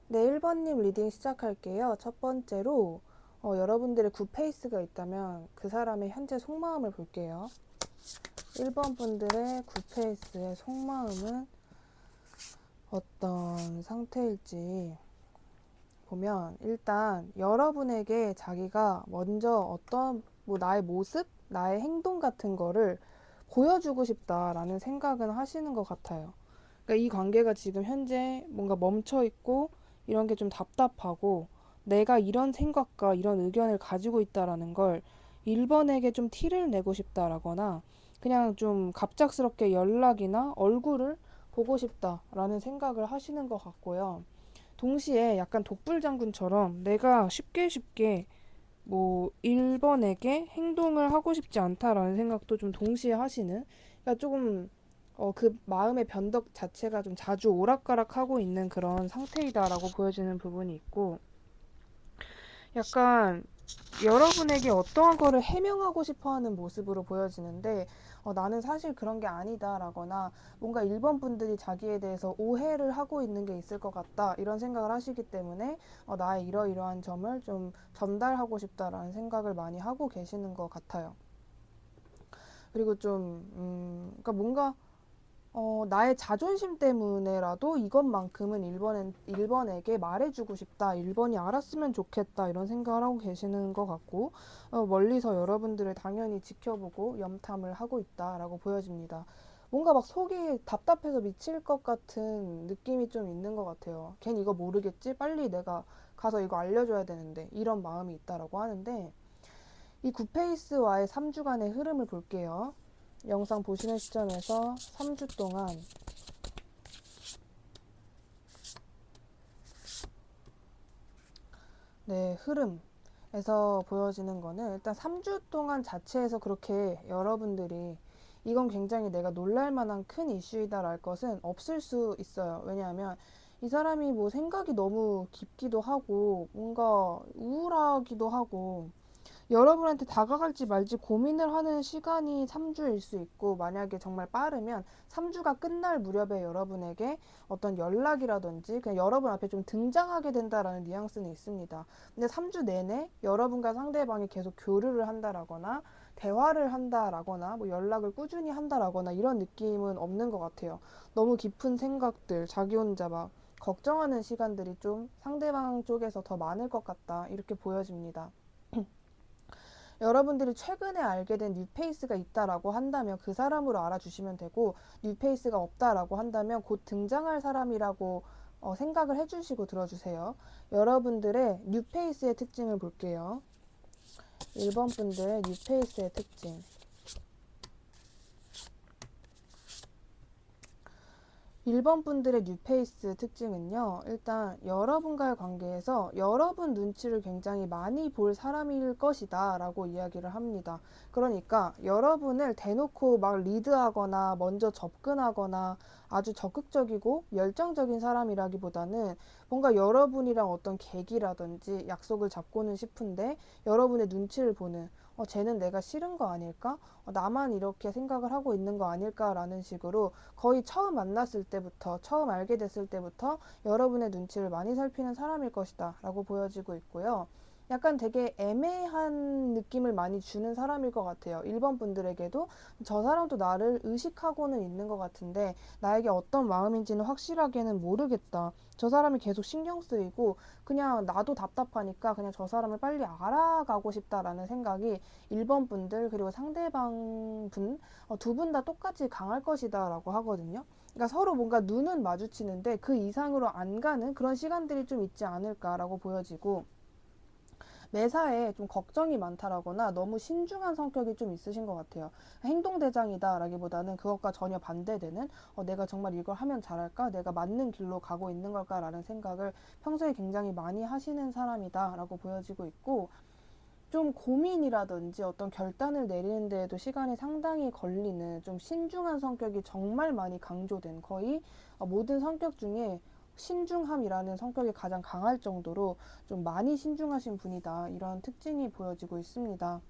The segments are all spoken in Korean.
네, 1번님 리딩 시작할게요. 첫 번째로 여러분들의 굿페이스가 있다면 그 사람의 현재 속마음을 볼게요. 1번 분들의 굿페이스의 속마음은 어떤 상태일지 보면 일단 여러분에게 자기가 먼저 어떤 나의 모습, 나의 행동 같은 거를 보여주고 싶다라는 생각은 하시는 것 같아요. 그러니까 이 관계가 지금 현재 뭔가 멈춰 있고 이런 게 좀 답답하고 내가 이런 생각과 이런 의견을 가지고 있다라는 걸 1번에게 좀 티를 내고 싶다라거나 그냥 좀 갑작스럽게 연락이나 얼굴을 보고 싶다라는 생각을 하시는 것 같고요. 동시에 약간 독불장군처럼 내가 쉽게 뭐 1번에게 행동을 하고 싶지 않다라는 생각도 좀 동시에 하시는, 그러니까 조금 그 마음의 변덕 자체가 좀 자주 오락가락하고 있는 그런 상태이다라고 보여지는 부분이 있고, 약간 여러분에게 어떠한 거를 해명하고 싶어 하는 모습으로 보여지는데, 나는 사실 그런 게 아니다라거나 뭔가 1번 분들이 자기에 대해서 오해를 하고 있는 게 있을 것 같다 이런 생각을 하시기 때문에 나의 이러이러한 점을 좀 전달하고 싶다라는 생각을 많이 하고 계시는 것 같아요. 그리고 좀 그러니까 뭔가 나의 자존심 때문에라도 이것만큼은 1번에게 말해주고 싶다. 1번이 알았으면 좋겠다. 이런 생각을 하고 계시는 것 같고, 멀리서 여러분들을 당연히 지켜보고 염탐을 하고 있다라고 보여집니다. 뭔가 막 속이 답답해서 미칠 것 같은 느낌이 좀 있는 것 같아요. 걘 이거 모르겠지? 빨리 내가 가서 이거 알려줘야 되는데. 이런 마음이 있다라고 하는데, 이 굿페이스와의 3주간의 흐름을 볼게요. 영상 보시는 시점에서 3주 동안 네, 흐름에서 보여지는 거는 일단 3주 동안 자체에서 그렇게 여러분들이 이건 굉장히 내가 놀랄 만한 큰 이슈이다랄 것은 없을 수 있어요. 왜냐하면 이 사람이 뭐 생각이 너무 깊기도 하고 뭔가 우울하기도 하고 여러분한테 다가갈지 말지 고민을 하는 시간이 3주일 수 있고, 만약에 정말 빠르면 3주가 끝날 무렵에 여러분에게 어떤 연락이라든지 그냥 여러분 앞에 좀 등장하게 된다라는 뉘앙스는 있습니다. 근데 3주 내내 여러분과 상대방이 계속 교류를 한다라거나 대화를 한다라거나 뭐 연락을 꾸준히 한다라거나 이런 느낌은 없는 것 같아요. 너무 깊은 생각들, 자기 혼자 막 걱정하는 시간들이 좀 상대방 쪽에서 더 많을 것 같다, 이렇게 보여집니다. 여러분들이 최근에 알게 된 뉴페이스가 있다라고 한다면 그 사람으로 알아주시면 되고, 뉴페이스가 없다라고 한다면 곧 등장할 사람이라고 생각을 해주시고 들어주세요. 여러분들의 뉴페이스의 특징을 볼게요. 1번 분들의 뉴페이스의 특징. 1번 분들의 뉴페이스 특징은요, 일단 여러분과의 관계에서 여러분 눈치를 굉장히 많이 볼 사람일 것이다 라고 이야기를 합니다. 그러니까 여러분을 대놓고 막 리드하거나 먼저 접근하거나 아주 적극적이고 열정적인 사람이라기보다는 뭔가 여러분이랑 어떤 계기라든지 약속을 잡고는 싶은데 여러분의 눈치를 보는, 쟤는 내가 싫은 거 아닐까? 나만 이렇게 생각을 하고 있는 거 아닐까라는 식으로 거의 처음 만났을 때부터, 처음 알게 됐을 때부터 여러분의 눈치를 많이 살피는 사람일 것이다 라고 보여지고 있고요. 약간 되게 애매한 느낌을 많이 주는 사람일 것 같아요. 1번 분들에게도 저 사람도 나를 의식하고는 있는 것 같은데 나에게 어떤 마음인지는 확실하게는 모르겠다. 저 사람이 계속 신경 쓰이고 그냥 나도 답답하니까 그냥 저 사람을 빨리 알아가고 싶다라는 생각이 1번 분들 그리고 상대방 분 두 분 다 똑같이 강할 것이다 라고 하거든요. 그러니까 서로 뭔가 눈은 마주치는데 그 이상으로 안 가는 그런 시간들이 좀 있지 않을까라고 보여지고, 매사에 좀 걱정이 많다라거나 너무 신중한 성격이 좀 있으신 것 같아요. 행동대장이다라기보다는 그것과 전혀 반대되는, 내가 정말 이걸 하면 잘할까? 내가 맞는 길로 가고 있는 걸까라는 생각을 평소에 굉장히 많이 하시는 사람이다라고 보여지고 있고, 좀 고민이라든지 어떤 결단을 내리는 데에도 시간이 상당히 걸리는 좀 신중한 성격이 정말 많이 강조된, 거의 모든 성격 중에 신중함이라는 성격이 가장 강할 정도로 좀 많이 신중하신 분이다, 이런 특징이 보여지고 있습니다.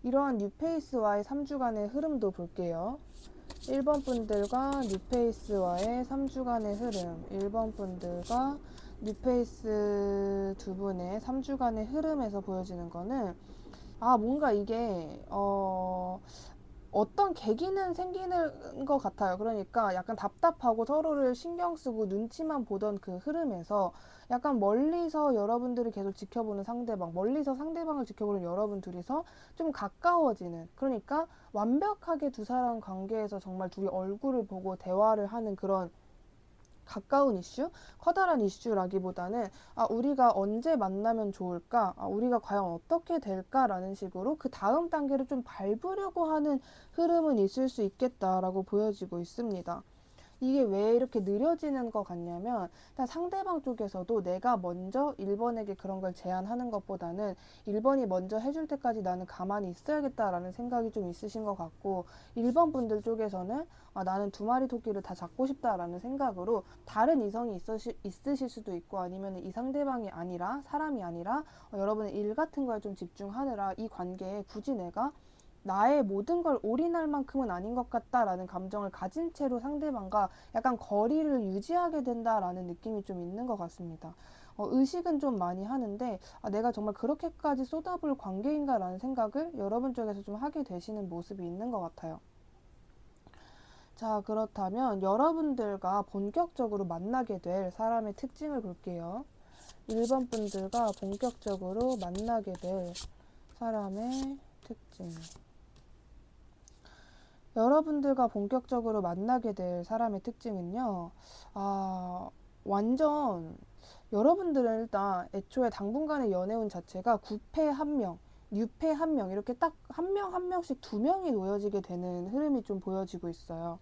이러한 뉴페이스와의 3주간의 흐름도 볼게요. 1번 분들과 뉴페이스와의 3주간의 흐름, 1번 분들과 뉴페이스 두 분의 3주간의 흐름에서 보여지는 거는 뭔가 이게 어떤 계기는 생기는 것 같아요. 그러니까 약간 답답하고 서로를 신경 쓰고 눈치만 보던 그 흐름에서 약간 멀리서 여러분들이 계속 지켜보는 상대방, 멀리서 상대방을 지켜보는 여러분 둘이서 좀 가까워지는, 그러니까 완벽하게 두 사람 관계에서 정말 둘이 얼굴을 보고 대화를 하는 그런 가까운 이슈, 커다란 이슈라기보다는 우리가 언제 만나면 좋을까, 우리가 과연 어떻게 될까라는 식으로 그 다음 단계를 좀 밟으려고 하는 흐름은 있을 수 있겠다라고 보여지고 있습니다. 이게 왜 이렇게 느려지는 것 같냐면, 일단 상대방 쪽에서도 내가 먼저 1번에게 그런 걸 제안하는 것보다는 1번이 먼저 해줄 때까지 나는 가만히 있어야겠다라는 생각이 좀 있으신 것 같고, 1번 분들 쪽에서는 나는 두 마리 토끼를 다 잡고 싶다라는 생각으로 다른 이성이 있으실 수도 있고, 아니면 이 상대방이 아니라, 사람이 아니라 여러분의 일 같은 거에 좀 집중하느라 이 관계에 굳이 내가 나의 모든 걸 올인할 만큼은 아닌 것 같다라는 감정을 가진 채로 상대방과 약간 거리를 유지하게 된다라는 느낌이 좀 있는 것 같습니다. 의식은 좀 많이 하는데 내가 정말 그렇게까지 쏟아부을 관계인가라는 생각을 여러분 쪽에서 좀 하게 되시는 모습이 있는 것 같아요. 자, 그렇다면 여러분들과 본격적으로 만나게 될 사람의 특징을 볼게요. 1번 분들과 본격적으로 만나게 될 사람의 특징. 여러분들과 본격적으로 만나게 될 사람의 특징은요, 완전, 여러분들은 일단 애초에 당분간의 연애운 자체가 9패 1명, 6패 1명, 이렇게 딱 한 명 한 명씩 두 명이 놓여지게 되는 흐름이 좀 보여지고 있어요.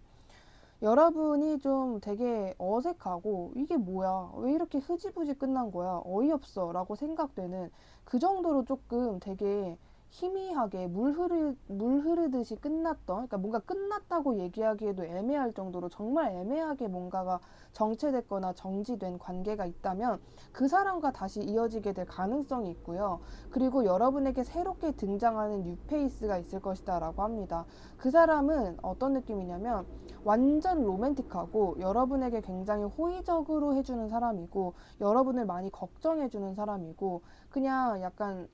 여러분이 좀 되게 어색하고 이게 뭐야? 왜 이렇게 흐지부지 끝난 거야? 어이없어 라고 생각되는 그 정도로 조금 되게 희미하게 물 흐르듯이 끝났던, 그러니까 뭔가 끝났다고 얘기하기에도 애매할 정도로 정말 애매하게 뭔가가 정체됐거나 정지된 관계가 있다면 그 사람과 다시 이어지게 될 가능성이 있고요. 그리고 여러분에게 새롭게 등장하는 뉴페이스가 있을 것이다 라고 합니다. 그 사람은 어떤 느낌이냐면 완전 로맨틱하고 여러분에게 굉장히 호의적으로 해주는 사람이고 여러분을 많이 걱정해주는 사람이고 그냥 약간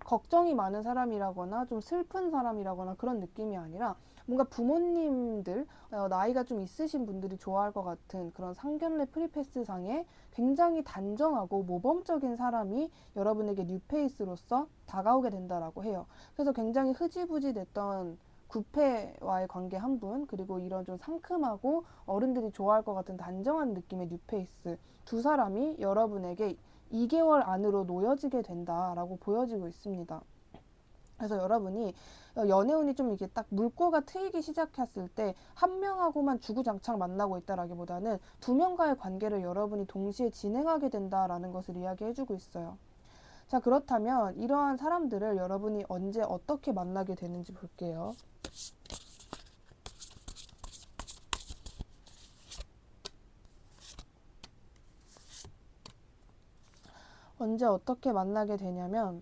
걱정이 많은 사람이라거나 좀 슬픈 사람이라거나 그런 느낌이 아니라 뭔가 부모님들, 나이가 좀 있으신 분들이 좋아할 것 같은 그런 상견례 프리패스 상에 굉장히 단정하고 모범적인 사람이 여러분에게 뉴페이스로서 다가오게 된다라고 해요. 그래서 굉장히 흐지부지 됐던 구패와의 관계 한 분, 그리고 이런 좀 상큼하고 어른들이 좋아할 것 같은 단정한 느낌의 뉴페이스 두 사람이 여러분에게 2개월 안으로 놓여지게 된다라고 보여지고 있습니다. 그래서 여러분이 연애운이 좀 이게 딱 물꼬가 트이기 시작했을 때 한 명하고만 주구장창 만나고 있다라기보다는 두 명과의 관계를 여러분이 동시에 진행하게 된다라는 것을 이야기해주고 있어요. 자, 그렇다면 이러한 사람들을 여러분이 언제 어떻게 만나게 되는지 볼게요. 언제 어떻게 만나게 되냐면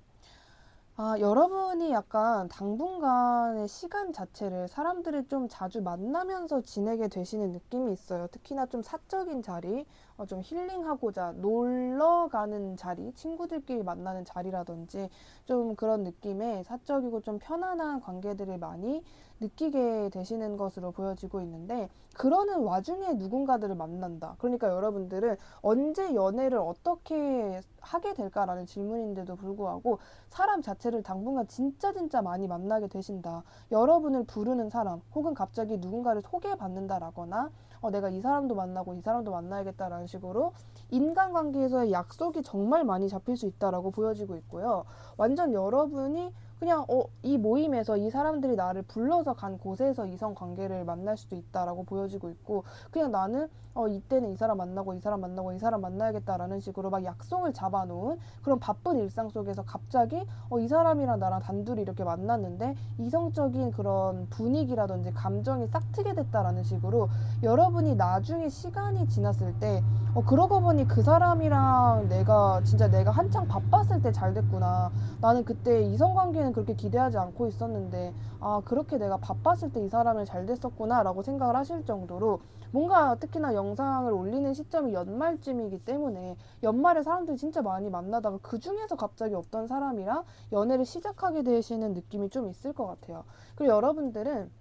여러분이 약간 당분간의 시간 자체를 사람들을 좀 자주 만나면서 지내게 되시는 느낌이 있어요. 특히나 좀 사적인 자리, 좀 힐링하고자 놀러 가는 자리, 친구들끼리 만나는 자리라든지 좀 그런 느낌의 사적이고 좀 편안한 관계들을 많이 느끼게 되시는 것으로 보여지고 있는데 그러는 와중에 누군가들을 만난다. 그러니까 여러분들은 언제 연애를 어떻게 하게 될까라는 질문인데도 불구하고 사람 자체를 당분간 진짜 많이 만나게 되신다. 여러분을 부르는 사람 혹은 갑자기 누군가를 소개받는다라거나 내가 이 사람도 만나고 이 사람도 만나야겠다라는 식으로 인간관계에서의 약속이 정말 많이 잡힐 수 있다라고 보여지고 있고요. 완전 여러분이 그냥 이 모임에서 이 사람들이 나를 불러서 간 곳에서 이성 관계를 만날 수도 있다라고 보여지고 있고 그냥 나는 이때는 이 사람 만나고 이 사람 만나고 이 사람 만나야겠다라는 식으로 막 약속을 잡아놓은 그런 바쁜 일상 속에서 갑자기 이 사람이랑 나랑 단둘이 이렇게 만났는데 이성적인 그런 분위기라든지 감정이 싹트게 됐다라는 식으로 여러분이 나중에 시간이 지났을 때 그러고 보니 그 사람이랑 내가 진짜 내가 한창 바빴을 때 잘 됐구나. 나는 그때 이성관계는 나는 그렇게 기대하지 않고 있었는데 아 그렇게 내가 바빴을 때 이 사람을 잘 됐었구나 라고 생각을 하실 정도로 뭔가 특히나 영상을 올리는 시점이 연말쯤이기 때문에 연말에 사람들이 진짜 많이 만나다가 그 중에서 갑자기 어떤 사람이랑 연애를 시작하게 되시는 느낌이 좀 있을 것 같아요. 그리고 여러분들은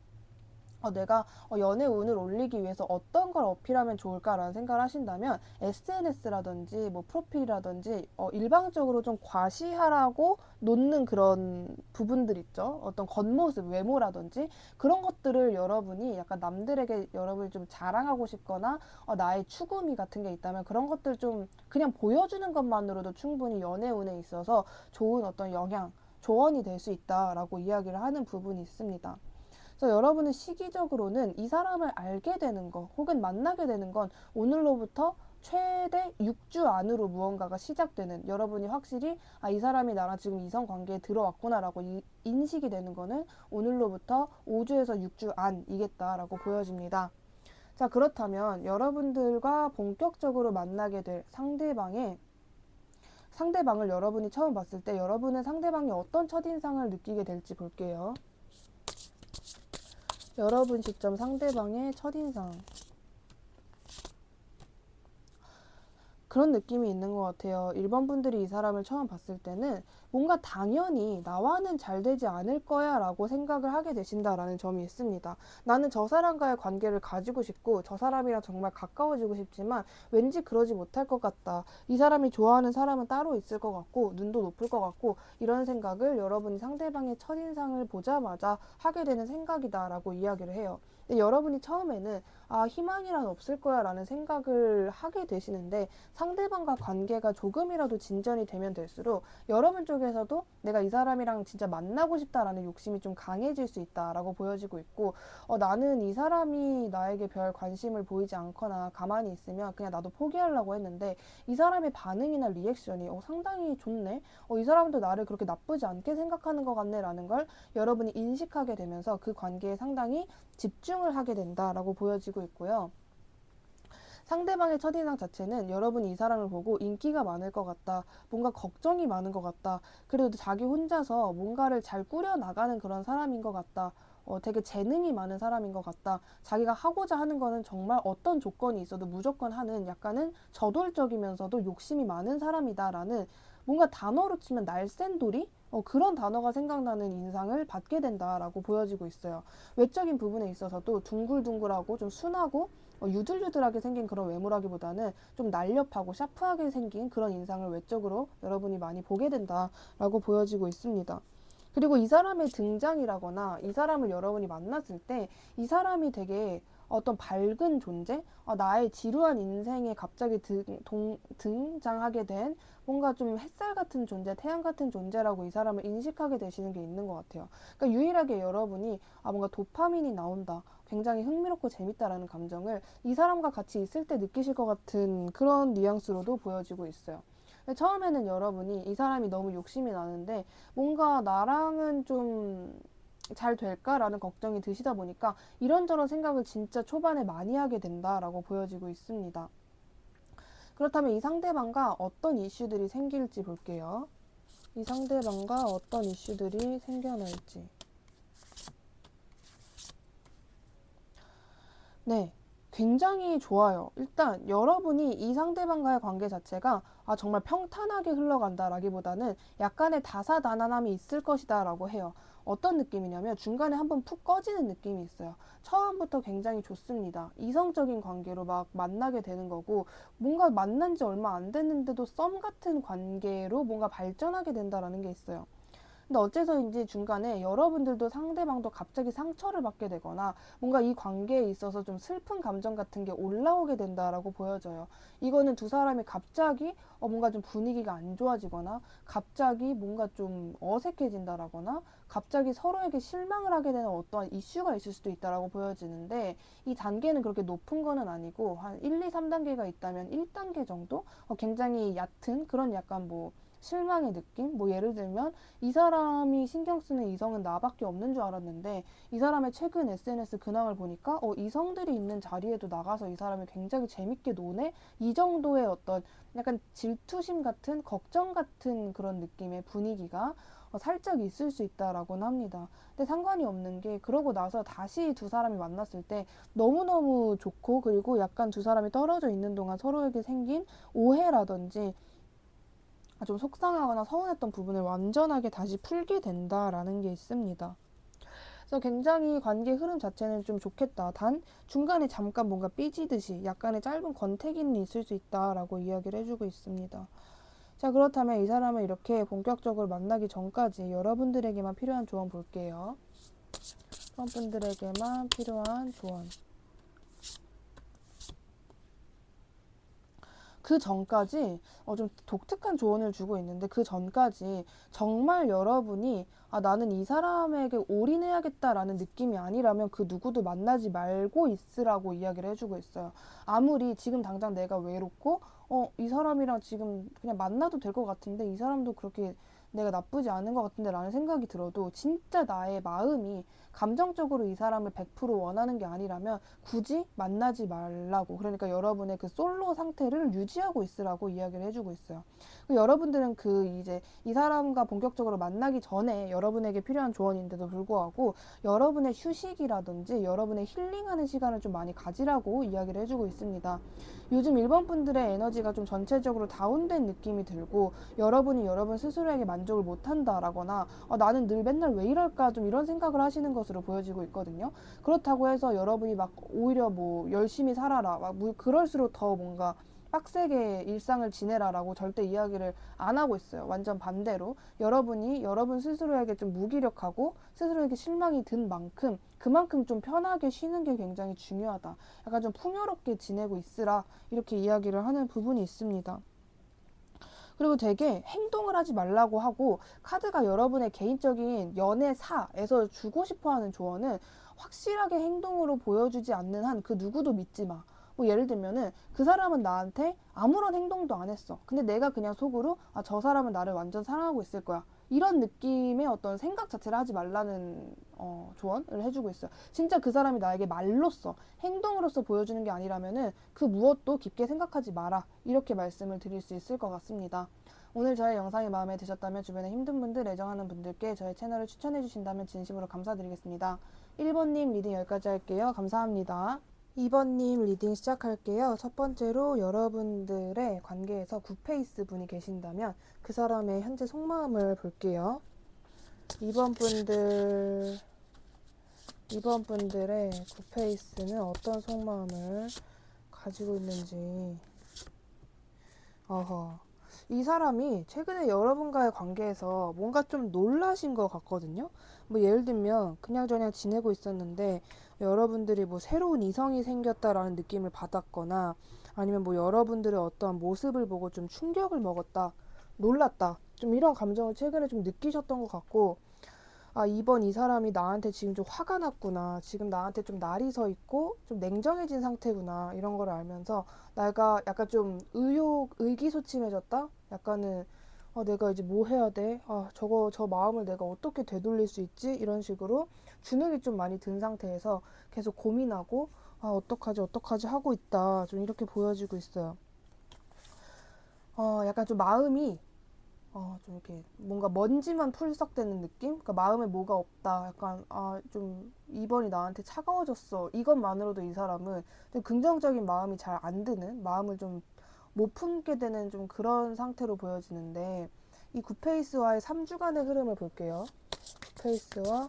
내가 연애 운을 올리기 위해서 어떤 걸 어필하면 좋을까라는 생각을 하신다면 SNS라든지 뭐 프로필이라든지 일방적으로 좀 과시하라고 놓는 그런 부분들 있죠. 어떤 겉모습, 외모라든지 그런 것들을 여러분이 약간 남들에게 여러분이 좀 자랑하고 싶거나 나의 추구미 같은 게 있다면 그런 것들 좀 그냥 보여주는 것만으로도 충분히 연애 운에 있어서 좋은 어떤 영향, 조언이 될 수 있다라고 이야기를 하는 부분이 있습니다. 그래서 여러분은 시기적으로는 이 사람을 알게 되는 거 혹은 만나게 되는 건 오늘로부터 최대 6주 안으로 무언가가 시작되는 여러분이 확실히 이 사람이 나랑 지금 이성 관계에 들어왔구나라고 인식이 되는 거는 오늘로부터 5주에서 6주 안이겠다라고 보여집니다. 자, 그렇다면 여러분들과 본격적으로 만나게 될 상대방을 여러분이 처음 봤을 때 여러분은 상대방이 어떤 첫인상을 느끼게 될지 볼게요. 여러분 시점 상대방의 첫인상. 그런 느낌이 있는 것 같아요. 일반 분들이 이 사람을 처음 봤을 때는 뭔가 당연히 나와는 잘 되지 않을 거야 라고 생각을 하게 되신다라는 점이 있습니다. 나는 저 사람과의 관계를 가지고 싶고 저 사람이랑 정말 가까워지고 싶지만 왠지 그러지 못할 것 같다. 이 사람이 좋아하는 사람은 따로 있을 것 같고 눈도 높을 것 같고 이런 생각을 여러분이 상대방의 첫인상을 보자마자 하게 되는 생각이다 라고 이야기를 해요. 근데 여러분이 처음에는 희망이란 없을 거야 라는 생각을 하게 되시는데 상대방과 관계가 조금이라도 진전이 되면 될수록 여러분 쪽에서도 내가 이 사람이랑 진짜 만나고 싶다라는 욕심이 좀 강해질 수 있다라고 보여지고 있고 나는 이 사람이 나에게 별 관심을 보이지 않거나 가만히 있으면 그냥 나도 포기하려고 했는데 이 사람의 반응이나 리액션이 상당히 좋네. 이 사람도 나를 그렇게 나쁘지 않게 생각하는 것 같네 라는 걸 여러분이 인식하게 되면서 그 관계에 상당히 집중을 하게 된다라고 보여지고 있고요. 상대방의 첫인상 자체는 여러분이 이 사람을 보고 인기가 많을 것 같다. 뭔가 걱정이 많은 것 같다. 그래도 자기 혼자서 뭔가를 잘 꾸려나가는 그런 사람인 것 같다. 되게 재능이 많은 사람인 것 같다. 자기가 하고자 하는 거는 정말 어떤 조건이 있어도 무조건 하는 약간은 저돌적이면서도 욕심이 많은 사람이다라는 뭔가 단어로 치면 날쌘돌이? 그런 단어가 생각나는 인상을 받게 된다라고 보여지고 있어요. 외적인 부분에 있어서도 둥글둥글하고 좀 순하고 유들유들하게 생긴 그런 외모라기보다는 좀 날렵하고 샤프하게 생긴 그런 인상을 외적으로 여러분이 많이 보게 된다라고 보여지고 있습니다. 그리고 이 사람의 등장이라거나 이 사람을 여러분이 만났을 때 이 사람이 되게 어떤 밝은 존재? 나의 지루한 인생에 갑자기 등장하게 된 뭔가 좀 햇살 같은 존재, 태양 같은 존재라고 이 사람을 인식하게 되시는 게 있는 것 같아요. 그러니까 유일하게 여러분이 뭔가 도파민이 나온다. 굉장히 흥미롭고 재밌다라는 감정을 이 사람과 같이 있을 때 느끼실 것 같은 그런 뉘앙스로도 보여지고 있어요. 처음에는 여러분이 이 사람이 너무 욕심이 나는데 뭔가 나랑은 좀 잘 될까라는 걱정이 드시다 보니까 이런저런 생각을 진짜 초반에 많이 하게 된다라고 보여지고 있습니다. 그렇다면 이 상대방과 어떤 이슈들이 생길지 볼게요. 이 상대방과 어떤 이슈들이 생겨날지. 네, 굉장히 좋아요. 일단 여러분이 이 상대방과의 관계 자체가 정말 평탄하게 흘러간다라기보다는 약간의 다사다난함이 있을 것이다라고 해요. 어떤 느낌이냐면 중간에 한번 푹 꺼지는 느낌이 있어요. 처음부터 굉장히 좋습니다. 이성적인 관계로 막 만나게 되는 거고 뭔가 만난 지 얼마 안 됐는데도 썸 같은 관계로 뭔가 발전하게 된다라는 게 있어요. 근데 어째서인지 중간에 여러분들도 상대방도 갑자기 상처를 받게 되거나 뭔가 이 관계에 있어서 좀 슬픈 감정 같은 게 올라오게 된다라고 보여져요. 이거는 두 사람이 갑자기 뭔가 좀 분위기가 안 좋아지거나 갑자기 뭔가 좀 어색해진다라거나 갑자기 서로에게 실망을 하게 되는 어떠한 이슈가 있을 수도 있다라고 보여지는데 이 단계는 그렇게 높은 거는 아니고 한 1, 2, 3단계가 있다면 1단계 정도? 굉장히 얕은 그런 약간 뭐 실망의 느낌? 뭐 예를 들면 이 사람이 신경 쓰는 이성은 나밖에 없는 줄 알았는데 이 사람의 최근 SNS 근황을 보니까 이성들이 있는 자리에도 나가서 이 사람이 굉장히 재밌게 노네? 이 정도의 어떤 약간 질투심 같은 걱정 같은 그런 느낌의 분위기가 살짝 있을 수 있다라고는 합니다. 근데 상관이 없는 게 그러고 나서 다시 두 사람이 만났을 때 너무너무 좋고 그리고 약간 두 사람이 떨어져 있는 동안 서로에게 생긴 오해라든지 좀 속상하거나 서운했던 부분을 완전하게 다시 풀게 된다라는 게 있습니다. 그래서 굉장히 관계 흐름 자체는 좀 좋겠다. 단 중간에 잠깐 뭔가 삐지듯이 약간의 짧은 권태기는 있을 수 있다라고 이야기를 해주고 있습니다. 자, 그렇다면 이 사람을 이렇게 본격적으로 만나기 전까지 여러분들에게만 필요한 조언 볼게요. 여러분들에게만 필요한 조언. 그 전까지 좀 독특한 조언을 주고 있는데 그 전까지 정말 여러분이 나는 이 사람에게 올인해야겠다라는 느낌이 아니라면 그 누구도 만나지 말고 있으라고 이야기를 해주고 있어요. 아무리 지금 당장 내가 외롭고 이 사람이랑 지금 그냥 만나도 될 것 같은데 이 사람도 그렇게 내가 나쁘지 않은 것 같은데 라는 생각이 들어도 진짜 나의 마음이 감정적으로 이 사람을 100% 원하는 게 아니라면 굳이 만나지 말라고. 그러니까 여러분의 그 솔로 상태를 유지하고 있으라고 이야기를 해주고 있어요. 여러분들은 이제 이 사람과 본격적으로 만나기 전에 여러분에게 필요한 조언인데도 불구하고 여러분의 휴식이라든지 여러분의 힐링하는 시간을 좀 많이 가지라고 이야기를 해주고 있습니다. 요즘 일본 분들의 에너지가 좀 전체적으로 다운된 느낌이 들고 여러분이 여러분 스스로에게 만족을 못한다라거나 나는 늘 맨날 왜 이럴까 좀 이런 생각을 하시는 것으로 보여지고 있거든요. 그렇다고 해서 여러분이 막 오히려 뭐 열심히 살아라 막 그럴수록 더 뭔가 빡세게 일상을 지내라라고 절대 이야기를 안 하고 있어요. 완전 반대로 여러분이 여러분 스스로에게 좀 무기력하고 스스로에게 실망이 든 만큼 그만큼 좀 편하게 쉬는 게 굉장히 중요하다. 약간 좀 풍요롭게 지내고 있으라 이렇게 이야기를 하는 부분이 있습니다. 그리고 되게 행동을 하지 말라고 하고 카드가 여러분의 개인적인 연애사에서 주고 싶어하는 조언은 확실하게 행동으로 보여주지 않는 한 그 누구도 믿지 마. 뭐 예를 들면은 그 사람은 나한테 아무런 행동도 안 했어. 근데 내가 그냥 속으로 저 사람은 나를 완전 사랑하고 있을 거야. 이런 느낌의 어떤 생각 자체를 하지 말라는 조언을 해주고 있어요. 진짜 그 사람이 나에게 말로써 행동으로서 보여주는 게 아니라면은 그 무엇도 깊게 생각하지 마라. 이렇게 말씀을 드릴 수 있을 것 같습니다. 오늘 저의 영상이 마음에 드셨다면 주변에 힘든 분들, 애정하는 분들께 저의 채널을 추천해 주신다면 진심으로 감사드리겠습니다. 1번님 리딩 여기까지 할게요. 감사합니다. 2번님 리딩 시작할게요. 첫 번째로 여러분들의 관계에서 굿페이스 분이 계신다면 그 사람의 현재 속마음을 볼게요. 2번 분들의 굿페이스는 어떤 속마음을 가지고 있는지. 이 사람이 최근에 여러분과의 관계에서 뭔가 좀 놀라신 것 같거든요. 뭐 예를 들면 그냥저냥 지내고 있었는데 여러분들이 뭐 새로운 이성이 생겼다라는 느낌을 받았거나 아니면 뭐 여러분들의 어떠한 모습을 보고 좀 충격을 먹었다, 놀랐다, 좀 이런 감정을 최근에 좀 느끼셨던 것 같고 이번 이 사람이 나한테 지금 좀 화가 났구나. 지금 나한테 좀 날이 서 있고 좀 냉정해진 상태구나. 이런 걸 알면서 내가 약간 좀 의기소침해졌다? 약간은 내가 이제 뭐 해야 돼? 저 마음을 내가 어떻게 되돌릴 수 있지? 이런 식으로 주눅이 좀 많이 든 상태에서 계속 고민하고 어떡하지 하고 있다. 좀 이렇게 보여지고 있어요. 약간 좀 마음이 좀 이렇게 뭔가 먼지만 풀썩대는 느낌? 그러니까 마음에 뭐가 없다. 약간 좀 이번이 나한테 차가워졌어. 이것만으로도 이 사람은 좀 긍정적인 마음이 잘 안 드는 마음을 좀 못 품게 되는 좀 그런 상태로 보여지는데 이 굿페이스와의 3주간의 흐름을 볼게요. 굿페이스와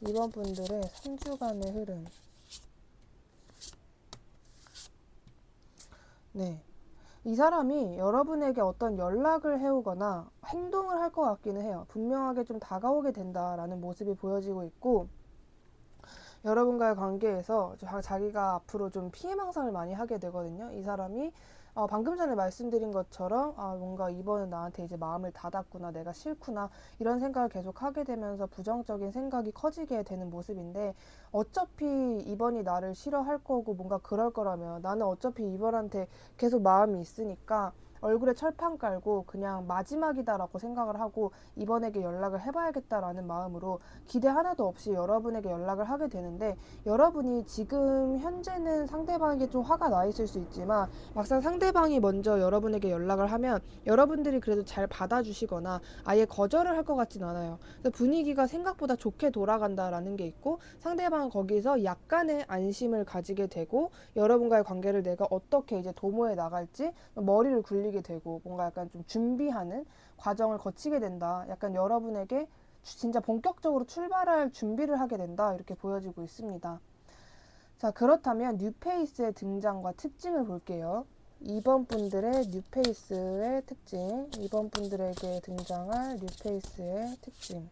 이번 분들의 3주간의 흐름. 네. 이 사람이 여러분에게 어떤 연락을 해오거나 행동을 할 것 같기는 해요. 분명하게 좀 다가오게 된다라는 모습이 보여지고 있고 여러분과의 관계에서 자기가 앞으로 좀 피해망상을 많이 하게 되거든요. 이 사람이 방금 전에 말씀드린 것처럼 뭔가 이번은 나한테 이제 마음을 닫았구나, 내가 싫구나 이런 생각을 계속 하게 되면서 부정적인 생각이 커지게 되는 모습인데 어차피 이번이 나를 싫어할 거고 뭔가 그럴 거라면 나는 어차피 이번한테 계속 마음이 있으니까 얼굴에 철판 깔고 그냥 마지막이다라고 생각을 하고 이번에게 연락을 해봐야겠다라는 마음으로 기대 하나도 없이 여러분에게 연락을 하게 되는데, 여러분이 지금 현재는 상대방에게 좀 화가 나 있을 수 있지만 막상 상대방이 먼저 여러분에게 연락을 하면 여러분들이 그래도 잘 받아주시거나 아예 거절을 할 것 같진 않아요. 그래서 분위기가 생각보다 좋게 돌아간다라는 게 있고, 상대방은 거기서 약간의 안심을 가지게 되고 여러분과의 관계를 내가 어떻게 이제 도모해 나갈지 머리를 굴리게 되고 뭔가 약간 좀 준비하는 과정을 거치게 된다. 약간 여러분에게 진짜 본격적으로 출발할 준비를 하게 된다. 이렇게 보여지고 있습니다. 자, 그렇다면 뉴페이스의 등장과 특징을 볼게요. 2번 분들의 뉴페이스의 특징, 2번 분들에게 등장할 뉴페이스의 특징.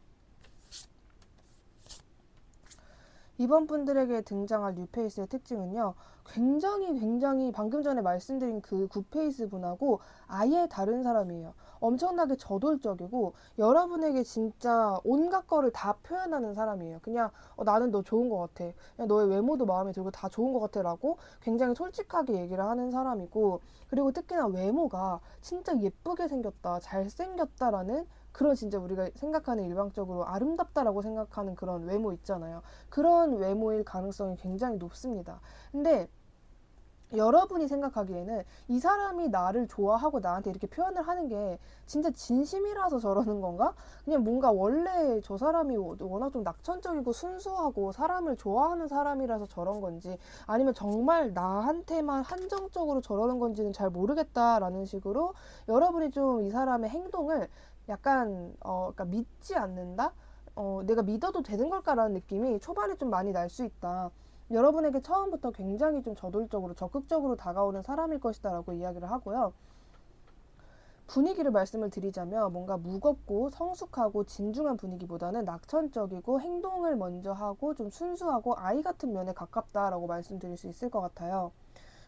2번 분들에게 등장할 뉴페이스의 특징은요, 굉장히 방금 전에 말씀드린 그 굿페이스 분하고 아예 다른 사람이에요. 엄청나게 저돌적이고 여러분에게 진짜 온갖 거를 다 표현하는 사람이에요. 그냥 나는 너 좋은 것 같아. 그냥 너의 외모도 마음에 들고 다 좋은 것 같아 라고 굉장히 솔직하게 얘기를 하는 사람이고, 그리고 특히나 외모가 진짜 예쁘게 생겼다, 잘생겼다라는 그런 진짜 우리가 생각하는 일방적으로 아름답다라고 생각하는 그런 외모 있잖아요. 그런 외모일 가능성이 굉장히 높습니다. 근데 여러분이 생각하기에는 이 사람이 나를 좋아하고 나한테 이렇게 표현을 하는 게 진짜 진심이라서 저러는 건가? 그냥 뭔가 원래 저 사람이 워낙 좀 낙천적이고 순수하고 사람을 좋아하는 사람이라서 저런 건지, 아니면 정말 나한테만 한정적으로 저러는 건지는 잘 모르겠다라는 식으로 여러분이 좀 이 사람의 행동을 약간 그러니까 믿지 않는다? 내가 믿어도 되는 걸까라는 느낌이 초반에 좀 많이 날 수 있다. 여러분에게 처음부터 굉장히 좀 저돌적으로 적극적으로 다가오는 사람일 것이다 라고 이야기를 하고요. 분위기를 말씀을 드리자면 뭔가 무겁고 성숙하고 진중한 분위기보다는 낙천적이고 행동을 먼저 하고 좀 순수하고 아이 같은 면에 가깝다라고 말씀드릴 수 있을 것 같아요.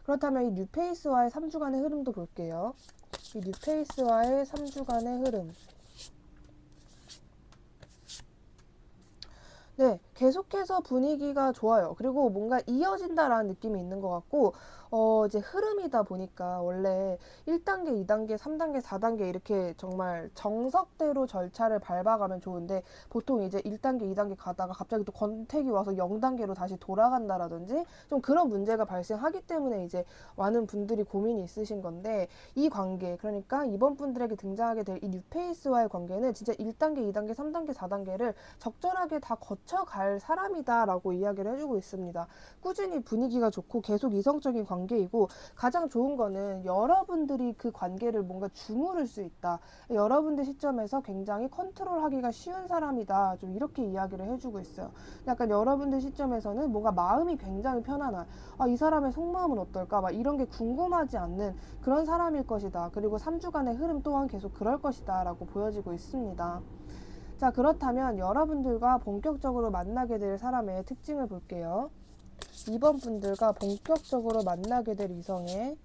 그렇다면 이 뉴페이스와의 3주간의 흐름도 볼게요. 이 뉴페이스와의 3주간의 흐름. 네, 계속해서 분위기가 좋아요. 그리고 뭔가 이어진다라는 느낌이 있는 것 같고, 이제 흐름이다 보니까 원래 1단계, 2단계, 3단계, 4단계 이렇게 정말 정석대로 절차를 밟아가면 좋은데, 보통 이제 1단계, 2단계 가다가 갑자기 또 권태기 와서 0단계로 다시 돌아간다라든지 좀 그런 문제가 발생하기 때문에 이제 많은 분들이 고민이 있으신 건데, 이 관계, 그러니까 이번 분들에게 등장하게 될 이 뉴페이스와의 관계는 진짜 1단계, 2단계, 3단계, 4단계를 적절하게 다 거쳐갈 사람이다라고 이야기를 해주고 있습니다. 꾸준히 분위기가 좋고 계속 이성적인 관계이고, 가장 좋은 거는 여러분들이 그 관계를 뭔가 주무를 수 있다. 여러분들 시점에서 굉장히 컨트롤하기가 쉬운 사람이다. 좀 이렇게 이야기를 해주고 있어요. 약간 여러분들 시점에서는 뭔가 마음이 굉장히 편안한, 이 사람의 속마음은 어떨까? 막 이런 게 궁금하지 않는 그런 사람일 것이다. 그리고 3주간의 흐름 또한 계속 그럴 것이다. 라고 보여지고 있습니다. 자, 그렇다면 여러분들과 본격적으로 만나게 될 사람의 특징을 볼게요. 2번 분들과 본격적으로 만나게 될 이성의,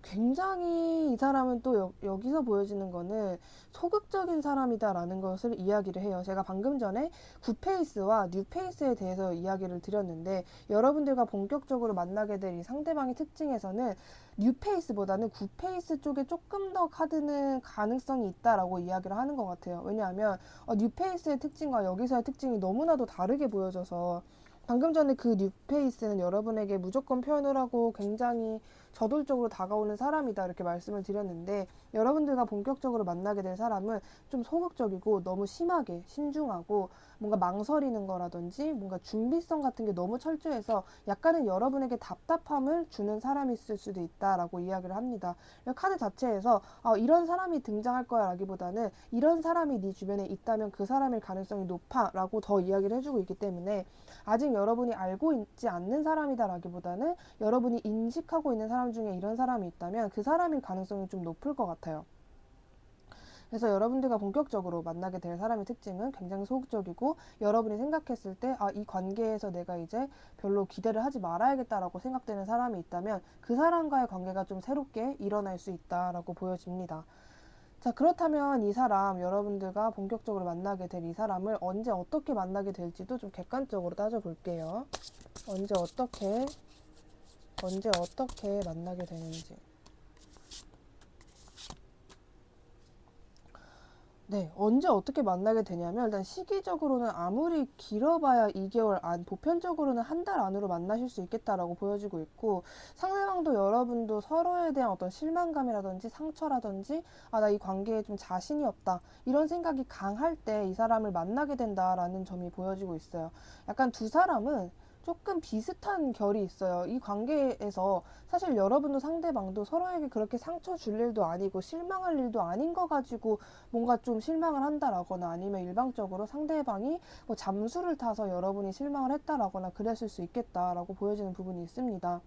굉장히 이 사람은 또 여기서 보여지는 거는 소극적인 사람이다라는 것을 이야기를 해요. 제가 방금 전에 굿페이스와 뉴페이스에 대해서 이야기를 드렸는데, 여러분들과 본격적으로 만나게 될 이 상대방의 특징에서는 뉴페이스보다는 굿페이스 쪽에 조금 더 카드는 가능성이 있다라고 이야기를 하는 것 같아요. 왜냐하면 뉴페이스의 특징과 여기서의 특징이 너무나도 다르게 보여져서, 방금 전에 그 뉴페이스는 여러분에게 무조건 표현을 하고 굉장히 저돌적으로 다가오는 사람이다 이렇게 말씀을 드렸는데, 여러분들과 본격적으로 만나게 될 사람은 좀 소극적이고 너무 심하게 신중하고 뭔가 망설이는 거라든지 뭔가 준비성 같은 게 너무 철저해서 약간은 여러분에게 답답함을 주는 사람이 있을 수도 있다라고 이야기를 합니다. 카드 자체에서 이런 사람이 등장할 거야 라기보다는 이런 사람이 네 주변에 있다면 그 사람일 가능성이 높아 라고 더 이야기를 해주고 있기 때문에, 아직 여러분이 알고 있지 않는 사람이다라기보다는 여러분이 인식하고 있는 사람 중에 이런 사람이 있다면 그 사람일 가능성이 좀 높을 것 같아요. 그래서 여러분들과 본격적으로 만나게 될 사람의 특징은 굉장히 소극적이고, 여러분이 생각했을 때 이 관계에서 내가 이제 별로 기대를 하지 말아야겠다라고 생각되는 사람이 있다면 그 사람과의 관계가 좀 새롭게 일어날 수 있다라고 보여집니다. 자, 그렇다면 이 사람, 여러분들과 본격적으로 만나게 될 이 사람을 언제 어떻게 만나게 될지도 좀 객관적으로 따져볼게요. 언제 어떻게 언제 어떻게 만나게 되는지. 네, 언제 어떻게 만나게 되냐면 일단 시기적으로는 아무리 길어봐야 2개월 안, 보편적으로는 한 달 안으로 만나실 수 있겠다라고 보여지고 있고, 상대방도 여러분도 서로에 대한 어떤 실망감이라든지 상처라든지, 아, 나 이 관계에 좀 자신이 없다, 이런 생각이 강할 때 이 사람을 만나게 된다라는 점이 보여지고 있어요. 약간 두 사람은 조금 비슷한 결이 있어요. 이 관계에서 사실 여러분도 상대방도 서로에게 그렇게 상처 줄 일도 아니고 실망할 일도 아닌 거 가지고 뭔가 좀 실망을 한다라거나, 아니면 일방적으로 상대방이 뭐 잠수를 타서 여러분이 실망을 했다라거나 그랬을 수 있겠다라고 보여지는 부분이 있습니다.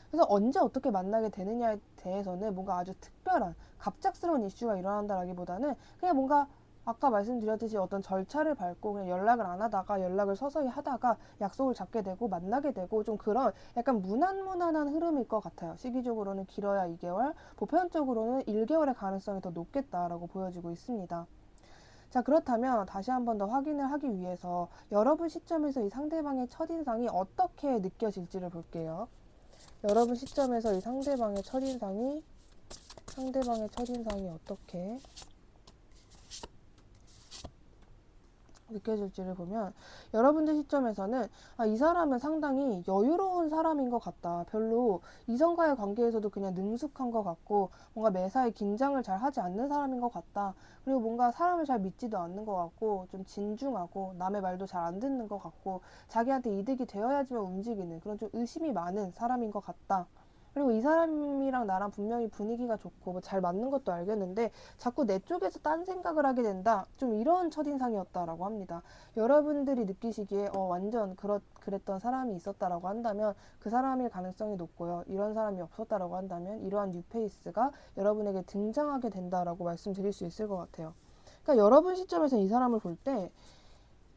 그래서 언제 어떻게 만나게 되느냐에 대해서는 뭔가 아주 특별한 갑작스러운 이슈가 일어난다라기보다는 그냥 뭔가 아까 말씀드렸듯이 어떤 절차를 밟고 그냥 연락을 안 하다가 연락을 서서히 하다가 약속을 잡게 되고 만나게 되고, 좀 그런 약간 무난무난한 흐름일 것 같아요. 시기적으로는 길어야 2개월, 보편적으로는 1개월의 가능성이 더 높겠다라고 보여지고 있습니다. 자, 그렇다면 다시 한 번 더 확인을 하기 위해서 여러분 시점에서 이 상대방의 첫인상이 어떻게 느껴질지를 볼게요. 여러분 시점에서 이 상대방의 첫인상이 어떻게 느껴질지를 보면, 여러분들 시점에서는 아, 이 사람은 상당히 여유로운 사람인 것 같다. 별로 이성과의 관계에서도 그냥 능숙한 것 같고, 뭔가 매사에 긴장을 잘 하지 않는 사람인 것 같다. 그리고 뭔가 사람을 잘 믿지도 않는 것 같고, 좀 진중하고, 남의 말도 잘 안 듣는 것 같고, 자기한테 이득이 되어야지만 움직이는 그런 좀 의심이 많은 사람인 것 같다. 그리고 이 사람이랑 나랑 분명히 분위기가 좋고 뭐 잘 맞는 것도 알겠는데 자꾸 내 쪽에서 딴 생각을 하게 된다. 좀 이런 첫인상이었다라고 합니다. 여러분들이 느끼시기에 완전 그랬던 사람이 있었다라고 한다면 그 사람일 가능성이 높고요. 이런 사람이 없었다라고 한다면 이러한 뉴페이스가 여러분에게 등장하게 된다라고 말씀드릴 수 있을 것 같아요. 그러니까 여러분 시점에서 이 사람을 볼 때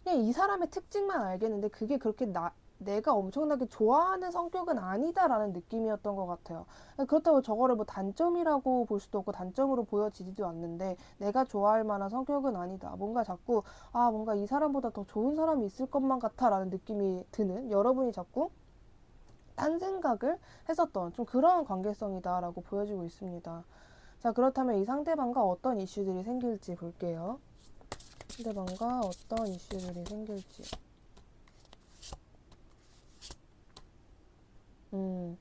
그냥 이 사람의 특징만 알겠는데 그게 그렇게 내가 엄청나게 좋아하는 성격은 아니다라는 느낌이었던 것 같아요. 그렇다고 저거를 뭐 단점이라고 볼 수도 없고 단점으로 보여지지도 않는데, 내가 좋아할 만한 성격은 아니다. 뭔가 자꾸 뭔가 이 사람보다 더 좋은 사람이 있을 것만 같아라는 느낌이 드는, 여러분이 자꾸 딴 생각을 했었던 좀 그런 관계성이다라고 보여지고 있습니다. 자, 그렇다면 이 상대방과 어떤 이슈들이 생길지 볼게요. 상대방과 어떤 이슈들이 생길지. 음,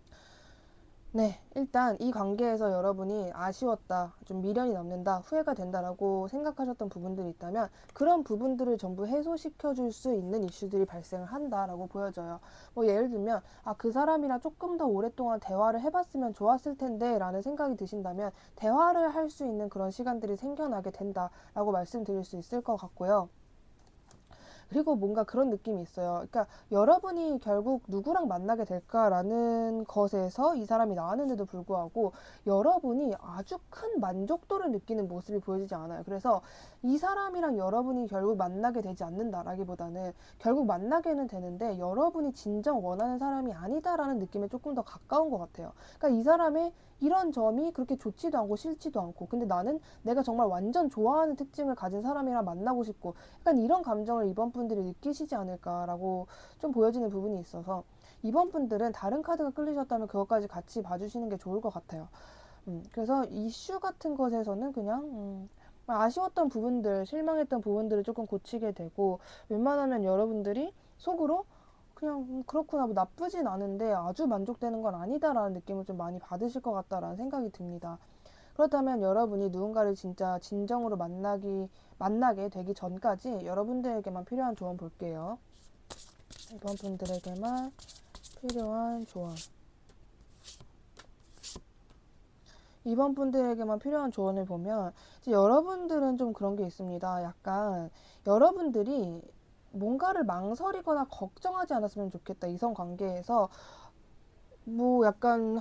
네, 일단 이 관계에서 여러분이 아쉬웠다, 좀 미련이 남는다, 후회가 된다라고 생각하셨던 부분들이 있다면 그런 부분들을 전부 해소시켜 줄 수 있는 이슈들이 발생을 한다라고 보여져요. 뭐 예를 들면 그 사람이랑 조금 더 오랫동안 대화를 해봤으면 좋았을 텐데 라는 생각이 드신다면 대화를 할 수 있는 그런 시간들이 생겨나게 된다라고 말씀드릴 수 있을 것 같고요. 그리고 뭔가 그런 느낌이 있어요. 그러니까 여러분이 결국 누구랑 만나게 될까라는 것에서 이 사람이 나왔는데도 불구하고 여러분이 아주 큰 만족도를 느끼는 모습이 보여지지 않아요. 그래서 이 사람이랑 여러분이 결국 만나게 되지 않는다라기보다는 결국 만나게는 되는데 여러분이 진정 원하는 사람이 아니다라는 느낌에 조금 더 가까운 것 같아요. 그러니까 이 사람의 이런 점이 그렇게 좋지도 않고 싫지도 않고, 근데 나는 내가 정말 완전 좋아하는 특징을 가진 사람이랑 만나고 싶고, 약간 이런 감정을 이번 분들이 느끼시지 않을까라고 좀 보여지는 부분이 있어서, 이번 분들은 다른 카드가 끌리셨다면 그것까지 같이 봐주시는 게 좋을 것 같아요. 그래서 이슈 같은 것에서는 그냥 아쉬웠던 부분들, 실망했던 부분들을 조금 고치게 되고, 웬만하면 여러분들이 속으로 그냥 그렇구나, 뭐 나쁘진 않은데 아주 만족되는 건 아니다라는 느낌을 좀 많이 받으실 것 같다라는 생각이 듭니다. 그렇다면 여러분이 누군가를 진짜 진정으로 만나게 되기 전까지 여러분들에게만 필요한 조언 볼게요. 이번 분들에게만 필요한 조언. 이번 분들에게만 필요한 조언을 보면, 이제 여러분들은 좀 그런 게 있습니다. 약간 여러분들이 뭔가를 망설이거나 걱정하지 않았으면 좋겠다. 이성 관계에서 뭐 약간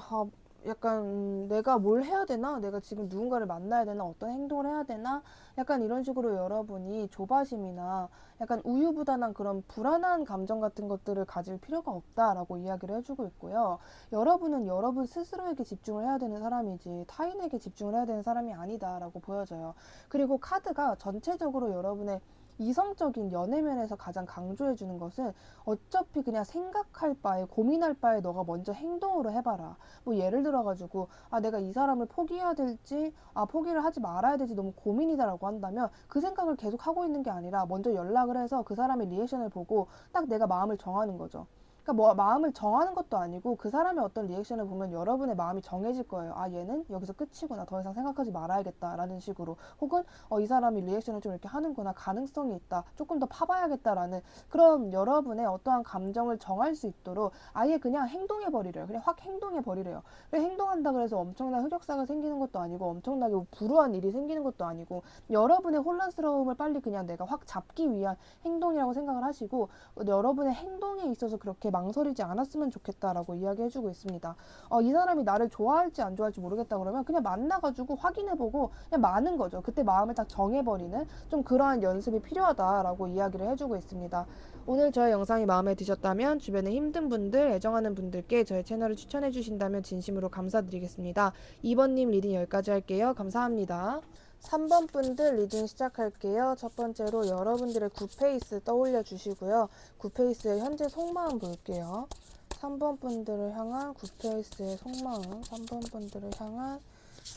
내가 뭘 해야 되나? 내가 지금 누군가를 만나야 되나? 어떤 행동을 해야 되나? 약간 이런 식으로 여러분이 조바심이나 약간 우유부단한 그런 불안한 감정 같은 것들을 가질 필요가 없다라고 이야기를 해주고 있고요. 여러분은 여러분 스스로에게 집중을 해야 되는 사람이지 타인에게 집중을 해야 되는 사람이 아니다라고 보여져요. 그리고 카드가 전체적으로 여러분의 이성적인 연애면에서 가장 강조해 주는 것은 어차피 그냥 생각할 바에 고민할 바에 너가 먼저 행동으로 해봐라. 뭐 예를 들어가지고 내가 이 사람을 포기해야 될지 포기를 하지 말아야 될지 너무 고민이다라고 한다면 그 생각을 계속 하고 있는 게 아니라 먼저 연락을 해서 그 사람의 리액션을 보고 딱 내가 마음을 정하는 거죠. 그러니까 뭐 마음을 정하는 것도 아니고 그 사람의 어떤 리액션을 보면 여러분의 마음이 정해질 거예요. 얘는 여기서 끝이구나. 더 이상 생각하지 말아야겠다라는 식으로. 혹은 이 사람이 리액션을 좀 이렇게 하는구나. 가능성이 있다. 조금 더 파봐야겠다라는 그런 여러분의 어떠한 감정을 정할 수 있도록 아예 그냥 행동해버리래요. 그냥 확 행동해버리래요. 행동한다 그래서 엄청난 흑역사가 생기는 것도 아니고 엄청나게 불우한 일이 생기는 것도 아니고 여러분의 혼란스러움을 빨리 그냥 내가 확 잡기 위한 행동이라고 생각을 하시고 여러분의 행동에 있어서 그렇게 망설이지 않았으면 좋겠다라고 이야기해주고 있습니다. 이 사람이 나를 좋아할지 안 좋아할지 모르겠다 그러면 그냥 만나가지고 확인해보고 그냥 마는 거죠. 그때 마음을 딱 정해버리는 좀 그러한 연습이 필요하다라고 이야기를 해주고 있습니다. 오늘 저의 영상이 마음에 드셨다면 주변에 힘든 분들, 애정하는 분들께 저의 채널을 추천해 주신다면 진심으로 감사드리겠습니다. 2번님 리딩 여기까지 할게요. 감사합니다. 3번 분들 리딩 시작할게요. 첫 번째로 여러분들의 굿페이스 떠올려 주시고요. 굿페이스의 현재 속마음 볼게요. 3번 분들을 향한 굿페이스의 속마음. 3번 분들을 향한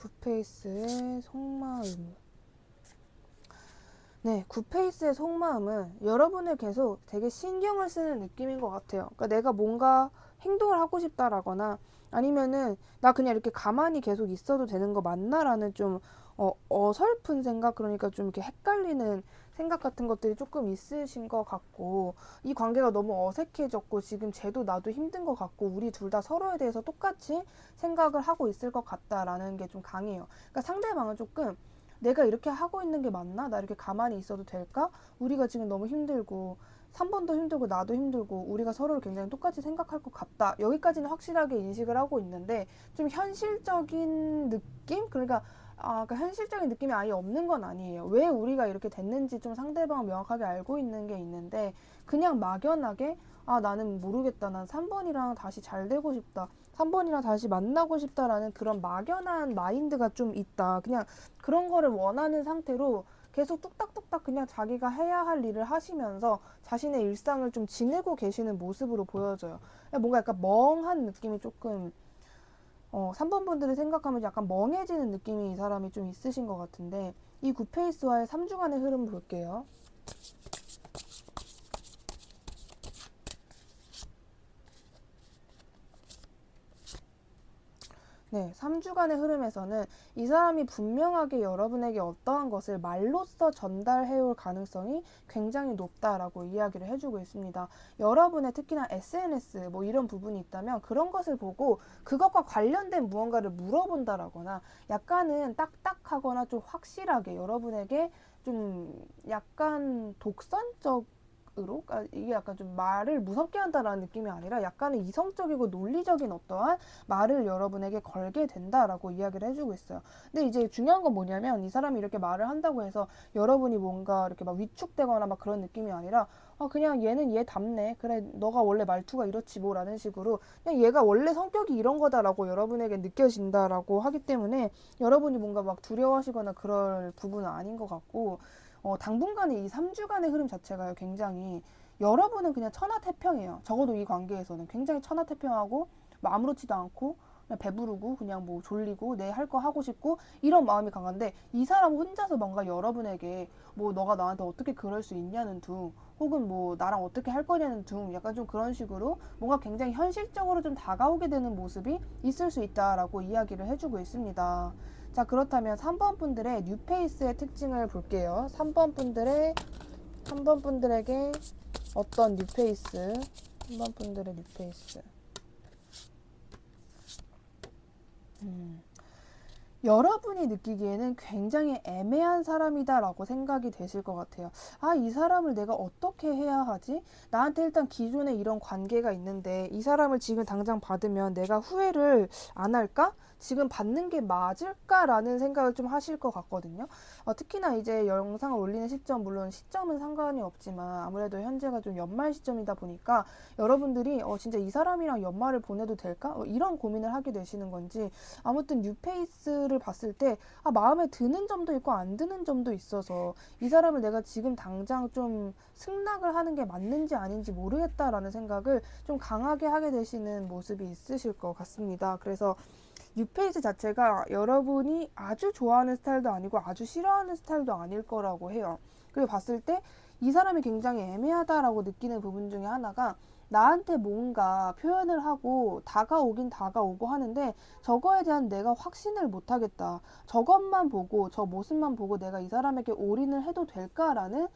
굿페이스의 속마음. 네, 굿페이스의 속마음은 여러분을 계속 되게 신경을 쓰는 느낌인 것 같아요. 그러니까 내가 뭔가 행동을 하고 싶다라거나 아니면은 나 그냥 이렇게 가만히 계속 있어도 되는 거 맞나라는 좀 어설픈 생각, 그러니까 좀 이렇게 헷갈리는 생각 같은 것들이 조금 있으신 것 같고 이 관계가 너무 어색해졌고 지금 쟤도 나도 힘든 것 같고 우리 둘 다 서로에 대해서 똑같이 생각을 하고 있을 것 같다라는 게 좀 강해요. 그러니까 상대방은 조금 내가 이렇게 하고 있는 게 맞나? 나 이렇게 가만히 있어도 될까? 우리가 지금 너무 힘들고 3번도 힘들고 나도 힘들고 우리가 서로를 굉장히 똑같이 생각할 것 같다. 여기까지는 확실하게 인식을 하고 있는데 좀 현실적인 느낌? 그러니까 현실적인 느낌이 아예 없는 건 아니에요. 왜 우리가 이렇게 됐는지 좀 상대방을 명확하게 알고 있는 게 있는데 그냥 막연하게 나는 모르겠다. 난 3번이랑 다시 잘 되고 싶다. 3번이랑 다시 만나고 싶다라는 그런 막연한 마인드가 좀 있다. 그냥 그런 거를 원하는 상태로 계속 뚝딱뚝딱 그냥 자기가 해야 할 일을 하시면서 자신의 일상을 좀 지내고 계시는 모습으로 보여져요. 뭔가 약간 멍한 느낌이 조금 3번 분들을 생각하면 약간 멍해지는 느낌이 이 사람이 좀 있으신 것 같은데 이 굿페이스와의 3주간의 흐름 볼게요. 네, 3주간의 흐름에서는 이 사람이 분명하게 여러분에게 어떠한 것을 말로써 전달해 올 가능성이 굉장히 높다라고 이야기를 해주고 있습니다. 여러분의 특히나 SNS 뭐 이런 부분이 있다면 그런 것을 보고 그것과 관련된 무언가를 물어본다라거나 약간은 딱딱하거나 좀 확실하게 여러분에게 좀 약간 독선적 그러니까 이게 약간 좀 말을 무섭게 한다라는 느낌이 아니라 약간은 이성적이고 논리적인 어떠한 말을 여러분에게 걸게 된다라고 이야기를 해주고 있어요. 근데 이제 중요한 건 뭐냐면 이 사람이 이렇게 말을 한다고 해서 여러분이 뭔가 이렇게 막 위축되거나 막 그런 느낌이 아니라 그냥 얘는 얘답네. 그래 너가 원래 말투가 이렇지 뭐라는 식으로 그냥 얘가 원래 성격이 이런 거다라고 여러분에게 느껴진다라고 하기 때문에 여러분이 뭔가 막 두려워하시거나 그럴 부분은 아닌 것 같고 당분간의 이 3주간의 흐름 자체가 굉장히 여러분은 그냥 천하태평이에요. 적어도 이 관계에서는 굉장히 천하태평하고 뭐 아무렇지도 않고 그냥 배부르고 그냥 뭐 졸리고 내 할 거 하고 싶고 이런 마음이 강한데 이 사람 혼자서 뭔가 여러분에게 뭐 너가 나한테 어떻게 그럴 수 있냐는 둥 혹은 뭐 나랑 어떻게 할 거냐는 둥 약간 좀 그런 식으로 뭔가 굉장히 현실적으로 좀 다가오게 되는 모습이 있을 수 있다라고 이야기를 해주고 있습니다. 자, 그렇다면 3번 분들의 뉴페이스의 특징을 볼게요. 3번 분들에게 어떤 뉴페이스? 3번 분들의 뉴페이스. 여러분이 느끼기에는 굉장히 애매한 사람이다라고 생각이 되실 것 같아요. 이 사람을 내가 어떻게 해야 하지? 나한테 일단 기존에 이런 관계가 있는데 이 사람을 지금 당장 받으면 내가 후회를 안 할까? 지금 받는 게 맞을까라는 생각을 좀 하실 것 같거든요. 특히나 이제 영상을 올리는 시점, 물론 시점은 상관이 없지만 아무래도 현재가 좀 연말 시점이다 보니까 여러분들이 진짜 이 사람이랑 연말을 보내도 될까? 이런 고민을 하게 되시는 건지 아무튼 뉴페이스를 부분들을 봤을 때 마음에 드는 점도 있고 안 드는 점도 있어서 이 사람을 내가 지금 당장 좀 승낙을 하는 게 맞는지 아닌지 모르겠다라는 생각을 좀 강하게 하게 되시는 모습이 있으실 것 같습니다. 그래서 뉴페이스 자체가 여러분이 아주 좋아하는 스타일도 아니고 아주 싫어하는 스타일도 아닐 거라고 해요. 그리고 봤을 때 이 사람이 굉장히 애매하다라고 느끼는 부분 중에 하나가 나한테 뭔가 표현을 하고 다가오긴 다가오고 하는데 저거에 대한 내가 확신을 못 하겠다. 저것만 보고 저 모습만 보고 내가 이 사람에게 올인을 해도 될까라는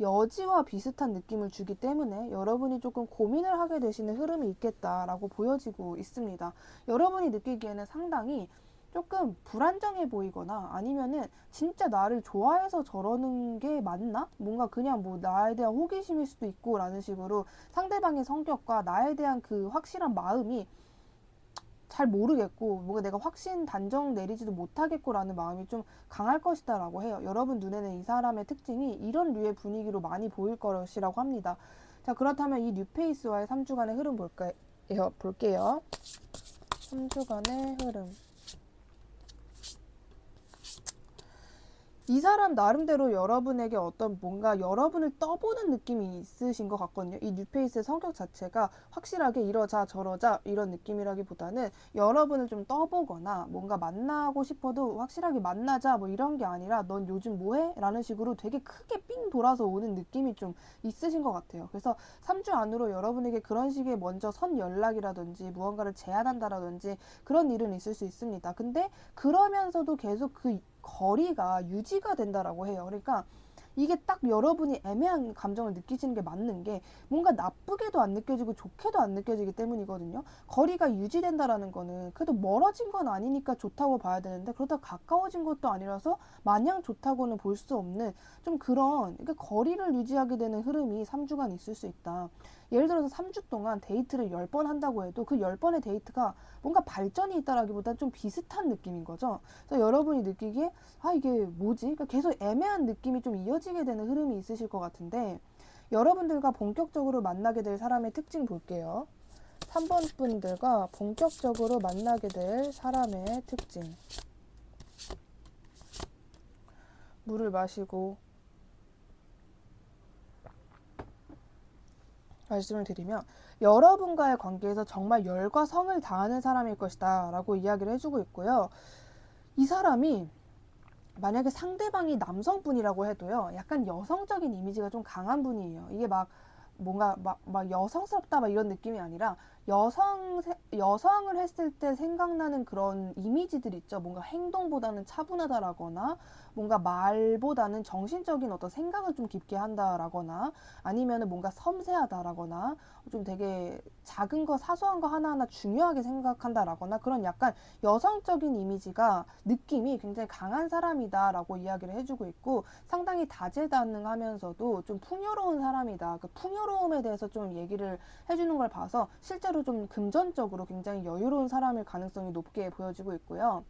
여지와 비슷한 느낌을 주기 때문에 여러분이 조금 고민을 하게 되시는 흐름이 있겠다라고 보여지고 있습니다. 여러분이 느끼기에는 상당히 조금 불안정해 보이거나 아니면은 진짜 나를 좋아해서 저러는 게 맞나? 뭔가 그냥 뭐 나에 대한 호기심일 수도 있고 라는 식으로 상대방의 성격과 나에 대한 그 확실한 마음이 잘 모르겠고 뭔가 내가 확신 단정 내리지도 못하겠고라는 마음이 좀 강할 것이다 라고 해요. 여러분 눈에는 이 사람의 특징이 이런 류의 분위기로 많이 보일 것이라고 합니다. 자, 그렇다면 이 뉴페이스와의 3주간의 흐름 볼게요. 3주간의 흐름. 이 사람 나름대로 여러분에게 어떤 뭔가 여러분을 떠보는 느낌이 있으신 것 같거든요. 이 뉴페이스의 성격 자체가 확실하게 이러자 저러자 이런 느낌이라기보다는 여러분을 좀 떠보거나 뭔가 만나고 싶어도 확실하게 만나자 뭐 이런 게 아니라 넌 요즘 뭐해? 라는 식으로 되게 크게 삥 돌아서 오는 느낌이 좀 있으신 것 같아요. 그래서 3주 안으로 여러분에게 그런 식의 먼저 선 연락이라든지 무언가를 제안한다라든지 그런 일은 있을 수 있습니다. 근데 그러면서도 계속 그 거리가 유지가 된다라고 해요. 그러니까 이게 딱 여러분이 애매한 감정을 느끼시는 게 맞는 게 뭔가 나쁘게도 안 느껴지고 좋게도 안 느껴지기 때문이거든요. 거리가 유지된다라는 거는 그래도 멀어진 건 아니니까 좋다고 봐야 되는데 그러다 가까워진 것도 아니라서 마냥 좋다고는 볼 수 없는 좀 그런 그러니까 거리를 유지하게 되는 흐름이 3주간 있을 수 있다. 예를 들어서 3주 동안 데이트를 10번 한다고 해도 그 10번의 데이트가 뭔가 발전이 있다라기보다 좀 비슷한 느낌인 거죠. 그래서 여러분이 느끼기에 이게 뭐지? 그러니까 계속 애매한 느낌이 좀 이어지게 되는 흐름이 있으실 것 같은데 여러분들과 본격적으로 만나게 될 사람의 특징 볼게요. 3번 분들과 본격적으로 만나게 될 사람의 특징. 물을 마시고 말씀을 드리면 여러분과의 관계에서 정말 열과 성을 다하는 사람일 것이다 라고 이야기를 해주고 있고요. 이 사람이 만약에 상대방이 남성분이라고 해도요, 약간 여성적인 이미지가 좀 강한 분이에요. 이게 막 뭔가 막 여성스럽다 막 이런 느낌이 아니라 여성을 했을 때 생각나는 그런 이미지들 있죠. 뭔가 행동보다는 차분하다라거나 뭔가 말보다는 정신적인 어떤 생각을 좀 깊게 한다라거나 아니면은 뭔가 섬세하다라거나 좀 되게 작은 거 사소한 거 하나하나 중요하게 생각한다라거나 그런 약간 여성적인 이미지가 느낌이 굉장히 강한 사람이다라고 이야기를 해주고 있고 상당히 다재다능하면서도 좀 풍요로운 사람이다. 그 풍요로움에 대해서 좀 얘기를 해주는 걸 봐서 실제로 좀 금전적으로 굉장히 여유로운 사람일 가능성이 높게 보여지고 있고요.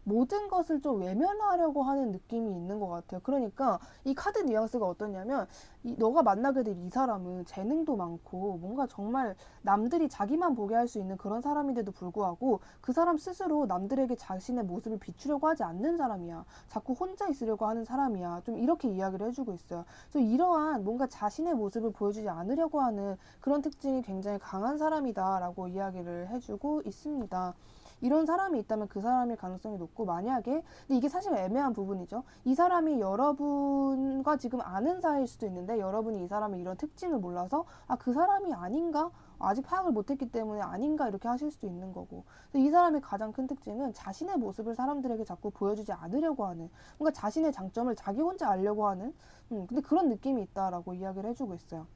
모든 것을 좀 외면하려고 하는 느낌이 있는 것 같아요. 그러니까 이 카드 뉘앙스가 어떠냐면 너가 만나게 될 이 사람은 재능도 많고 뭔가 정말 남들이 자기만 보게 할 수 있는 그런 사람인데도 불구하고 그 사람 스스로 남들에게 자신의 모습을 비추려고 하지 않는 사람이야. 자꾸 혼자 있으려고 하는 사람이야. 좀 이렇게 이야기를 해주고 있어요. 그래서 이러한 뭔가 자신의 모습을 보여주지 않으려고 하는 그런 특징이 굉장히 강한 사람이다라고 이야기를 해주고 있습니다. 이런 사람이 있다면 그 사람일 가능성이 높고 만약에 근데 이게 사실 애매한 부분이죠. 이 사람이 여러분과 지금 아는 사이일 수도 있는데 여러분이 이 사람의 이런 특징을 몰라서 그 사람이 아닌가? 아직 파악을 못했기 때문에 아닌가 이렇게 하실 수도 있는 거고 이 사람의 가장 큰 특징은 자신의 모습을 사람들에게 자꾸 보여주지 않으려고 하는 뭔가 자신의 장점을 자기 혼자 알려고 하는 근데 그런 느낌이 있다라고 이야기를 해주고 있어요.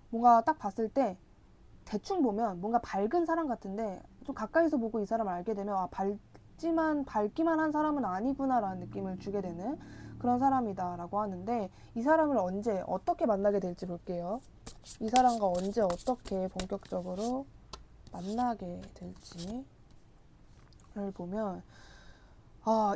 뭔가 딱 봤을 때 대충 보면 뭔가 밝은 사람 같은데 좀 가까이서 보고 이 사람을 알게 되면 밝기만 한 사람은 아니구나라는 느낌을 주게 되는 그런 사람이다라고 하는데 이 사람을 언제 어떻게 만나게 될지 볼게요. 이 사람과 언제 어떻게 본격적으로 만나게 될지를 보면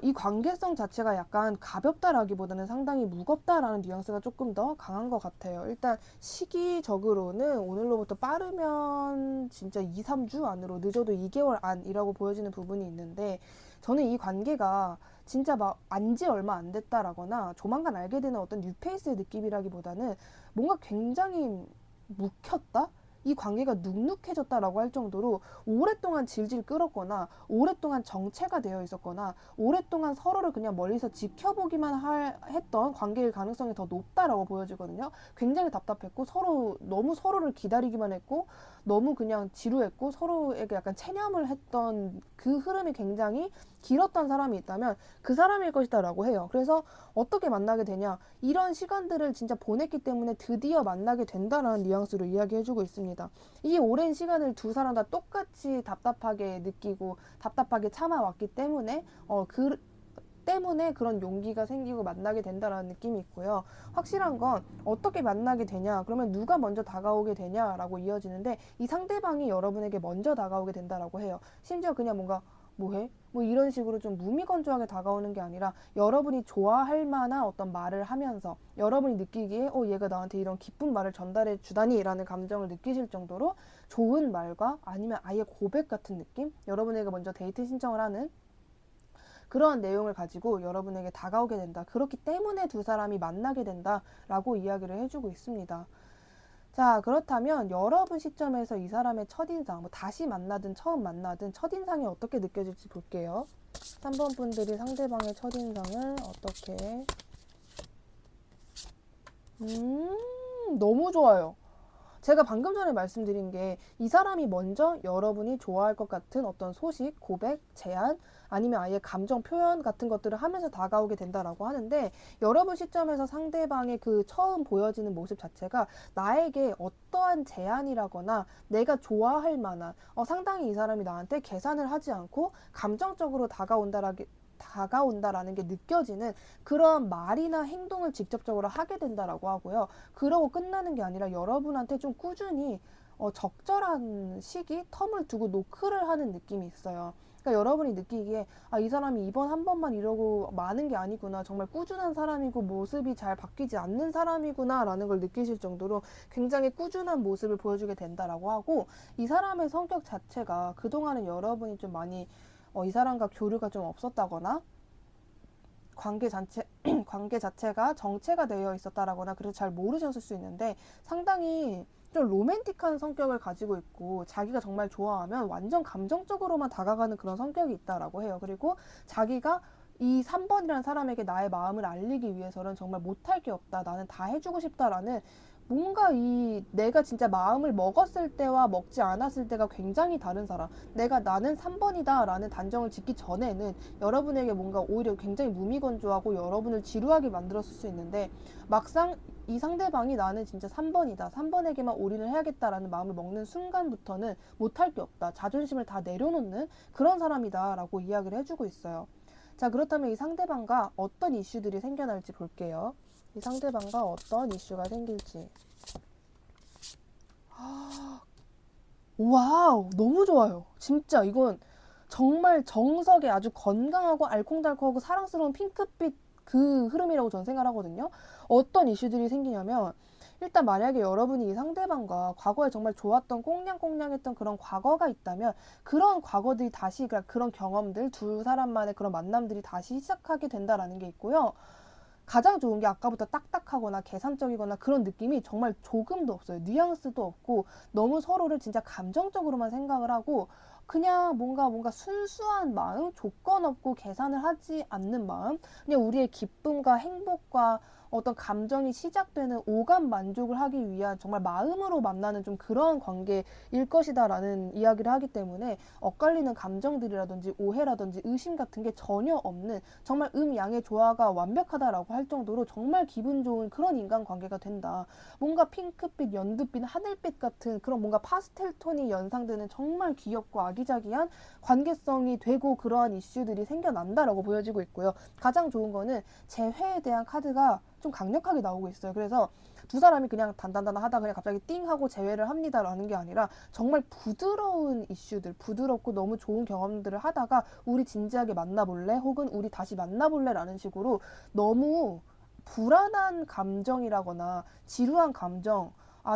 이 관계성 자체가 약간 가볍다라기보다는 상당히 무겁다라는 뉘앙스가 조금 더 강한 것 같아요. 일단 시기적으로는 오늘로부터 빠르면 진짜 2, 3주 안으로 늦어도 2개월 안이라고 보여지는 부분이 있는데 저는 이 관계가 진짜 막 안지 얼마 안 됐다라거나 조만간 알게 되는 어떤 뉴페이스의 느낌이라기보다는 뭔가 굉장히 묵혔다? 이 관계가 눅눅해졌다라고 할 정도로 오랫동안 질질 끌었거나 오랫동안 정체가 되어 있었거나 오랫동안 서로를 그냥 멀리서 지켜보기만 했던 관계일 가능성이 더 높다라고 보여지거든요. 굉장히 답답했고 서로 너무 서로를 기다리기만 했고 너무 그냥 지루했고 서로에게 약간 체념을 했던 그 흐름이 굉장히 길었던 사람이 있다면 그 사람일 것이다라고 해요. 그래서 어떻게 만나게 되냐? 이런 시간들을 진짜 보냈기 때문에 드디어 만나게 된다라는 뉘앙스로 이야기해주고 있습니다. 이 오랜 시간을 두 사람 다 똑같이 답답하게 느끼고 답답하게 참아왔기 때문에 때문에 그런 용기가 생기고 만나게 된다라는 느낌이 있고요. 확실한 건 어떻게 만나게 되냐, 그러면 누가 먼저 다가오게 되냐라고 이어지는데 이 상대방이 여러분에게 먼저 다가오게 된다라고 해요. 심지어 그냥 뭔가 뭐해? 뭐 이런 식으로 좀 무미건조하게 다가오는 게 아니라 여러분이 좋아할 만한 어떤 말을 하면서 여러분이 느끼기에 얘가 나한테 이런 기쁜 말을 전달해 주다니 라는 감정을 느끼실 정도로 좋은 말과 아니면 아예 고백 같은 느낌? 여러분에게 먼저 데이트 신청을 하는 그러한 내용을 가지고 여러분에게 다가오게 된다. 그렇기 때문에 두 사람이 만나게 된다라고 이야기를 해주고 있습니다. 자, 그렇다면 여러분 시점에서 이 사람의 첫인상, 뭐 다시 만나든 처음 만나든 첫인상이 어떻게 느껴질지 볼게요. 3번 분들이 상대방의 첫인상을 어떻게 너무 좋아요. 제가 방금 전에 말씀드린 게 이 사람이 먼저 여러분이 좋아할 것 같은 어떤 소식, 고백, 제안, 아니면 아예 감정 표현 같은 것들을 하면서 다가오게 된다라고 하는데 여러분 시점에서 상대방의 그 처음 보여지는 모습 자체가 나에게 어떠한 제안이라거나 내가 좋아할 만한 상당히 이 사람이 나한테 계산을 하지 않고 감정적으로 다가온다라는 게 느껴지는 그런 말이나 행동을 직접적으로 하게 된다라고 하고요. 그러고 끝나는 게 아니라 여러분한테 좀 꾸준히 적절한 시기, 텀을 두고 노크를 하는 느낌이 있어요. 그러니까 여러분이 느끼기에 이 사람이 이번 한 번만 이러고 마는 게 아니구나. 정말 꾸준한 사람이고 모습이 잘 바뀌지 않는 사람이구나 라는 걸 느끼실 정도로 굉장히 꾸준한 모습을 보여주게 된다라고 하고 이 사람의 성격 자체가 그동안은 여러분이 좀 많이 이 사람과 교류가 좀 없었다거나 관계 자체가 정체가 되어 있었다라거나 그래서 잘 모르셨을 수 있는데 상당히 좀 로맨틱한 성격을 가지고 있고 자기가 정말 좋아하면 완전 감정적으로만 다가가는 그런 성격이 있다라고 해요. 그리고 자기가 이 3번이라는 사람에게 나의 마음을 알리기 위해서는 정말 못할 게 없다. 나는 다 해주고 싶다라는 뭔가 내가 진짜 마음을 먹었을 때와 먹지 않았을 때가 굉장히 다른 사람. 나는 3번이다 라는 단정을 짓기 전에는 여러분에게 뭔가 오히려 굉장히 무미건조하고 여러분을 지루하게 만들었을 수 있는데 막상 이 상대방이 나는 진짜 3번이다. 3번에게만 올인을 해야겠다라는 마음을 먹는 순간부터는 못할 게 없다. 자존심을 다 내려놓는 그런 사람이다 라고 이야기를 해주고 있어요. 자, 그렇다면 이 상대방과 어떤 이슈들이 생겨날지 볼게요. 이 상대방과 어떤 이슈가 생길지. 와우, 너무 좋아요. 진짜 이건 정말 정석의 아주 건강하고 알콩달콩하고 사랑스러운 핑크빛 그 흐름이라고 저는 생각하거든요. 어떤 이슈들이 생기냐면 일단 만약에 여러분이 이 상대방과 과거에 정말 좋았던 꽁냥꽁냥했던 그런 과거가 있다면 그런 과거들이 다시 그런 경험들 두 사람만의 그런 만남들이 다시 시작하게 된다라는 게 있고요. 가장 좋은 게 아까부터 딱딱하거나 계산적이거나 그런 느낌이 정말 조금도 없어요. 뉘앙스도 없고 너무 서로를 진짜 감정적으로만 생각을 하고 그냥 뭔가 순수한 마음, 조건 없고 계산을 하지 않는 마음, 그냥 우리의 기쁨과 행복과 어떤 감정이 시작되는 오감 만족을 하기 위한 정말 마음으로 만나는 좀 그런 관계일 것이다라는 이야기를 하기 때문에 엇갈리는 감정들이라든지 오해라든지 의심 같은 게 전혀 없는 정말 음양의 조화가 완벽하다라고 할 정도로 정말 기분 좋은 그런 인간관계가 된다. 뭔가 핑크빛, 연두빛, 하늘빛 같은 그런 뭔가 파스텔 톤이 연상되는 정말 귀엽고 아기자기한 관계성이 되고 그러한 이슈들이 생겨난다라고 보여지고 있고요. 가장 좋은 거는 재회에 대한 카드가 좀 강력하게 나오고 있어요. 그래서 두 사람이 그냥 단단단 하다 그냥 갑자기 띵 하고 재회를 합니다라는 게 아니라 정말 부드러운 이슈들, 부드럽고 너무 좋은 경험들을 하다가 우리 진지하게 만나볼래? 혹은 우리 다시 만나볼래? 라는 식으로 너무 불안한 감정이라거나 지루한 감정,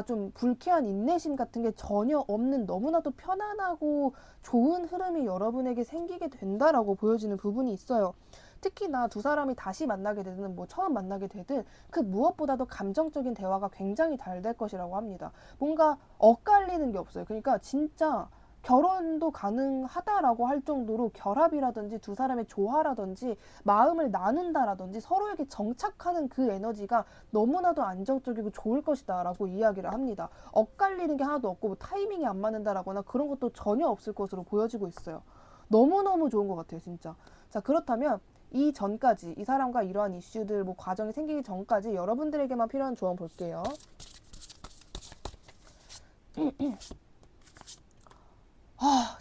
좀 불쾌한 인내심 같은 게 전혀 없는 너무나도 편안하고 좋은 흐름이 여러분에게 생기게 된다라고 보여지는 부분이 있어요. 특히나 두 사람이 다시 만나게 되든 뭐 처음 만나게 되든 그 무엇보다도 감정적인 대화가 굉장히 잘 될 것이라고 합니다. 뭔가 엇갈리는 게 없어요. 그러니까 진짜 결혼도 가능하다라고 할 정도로 결합이라든지 두 사람의 조화라든지 마음을 나눈다라든지 서로에게 정착하는 그 에너지가 너무나도 안정적이고 좋을 것이다라고 이야기를 합니다. 엇갈리는 게 하나도 없고 뭐 타이밍이 안 맞는다라거나 그런 것도 전혀 없을 것으로 보여지고 있어요. 너무너무 좋은 것 같아요, 진짜. 자, 그렇다면 이 전까지 이 사람과 이러한 이슈들 뭐 과정이 생기기 전까지 여러분들에게만 필요한 조언 볼게요.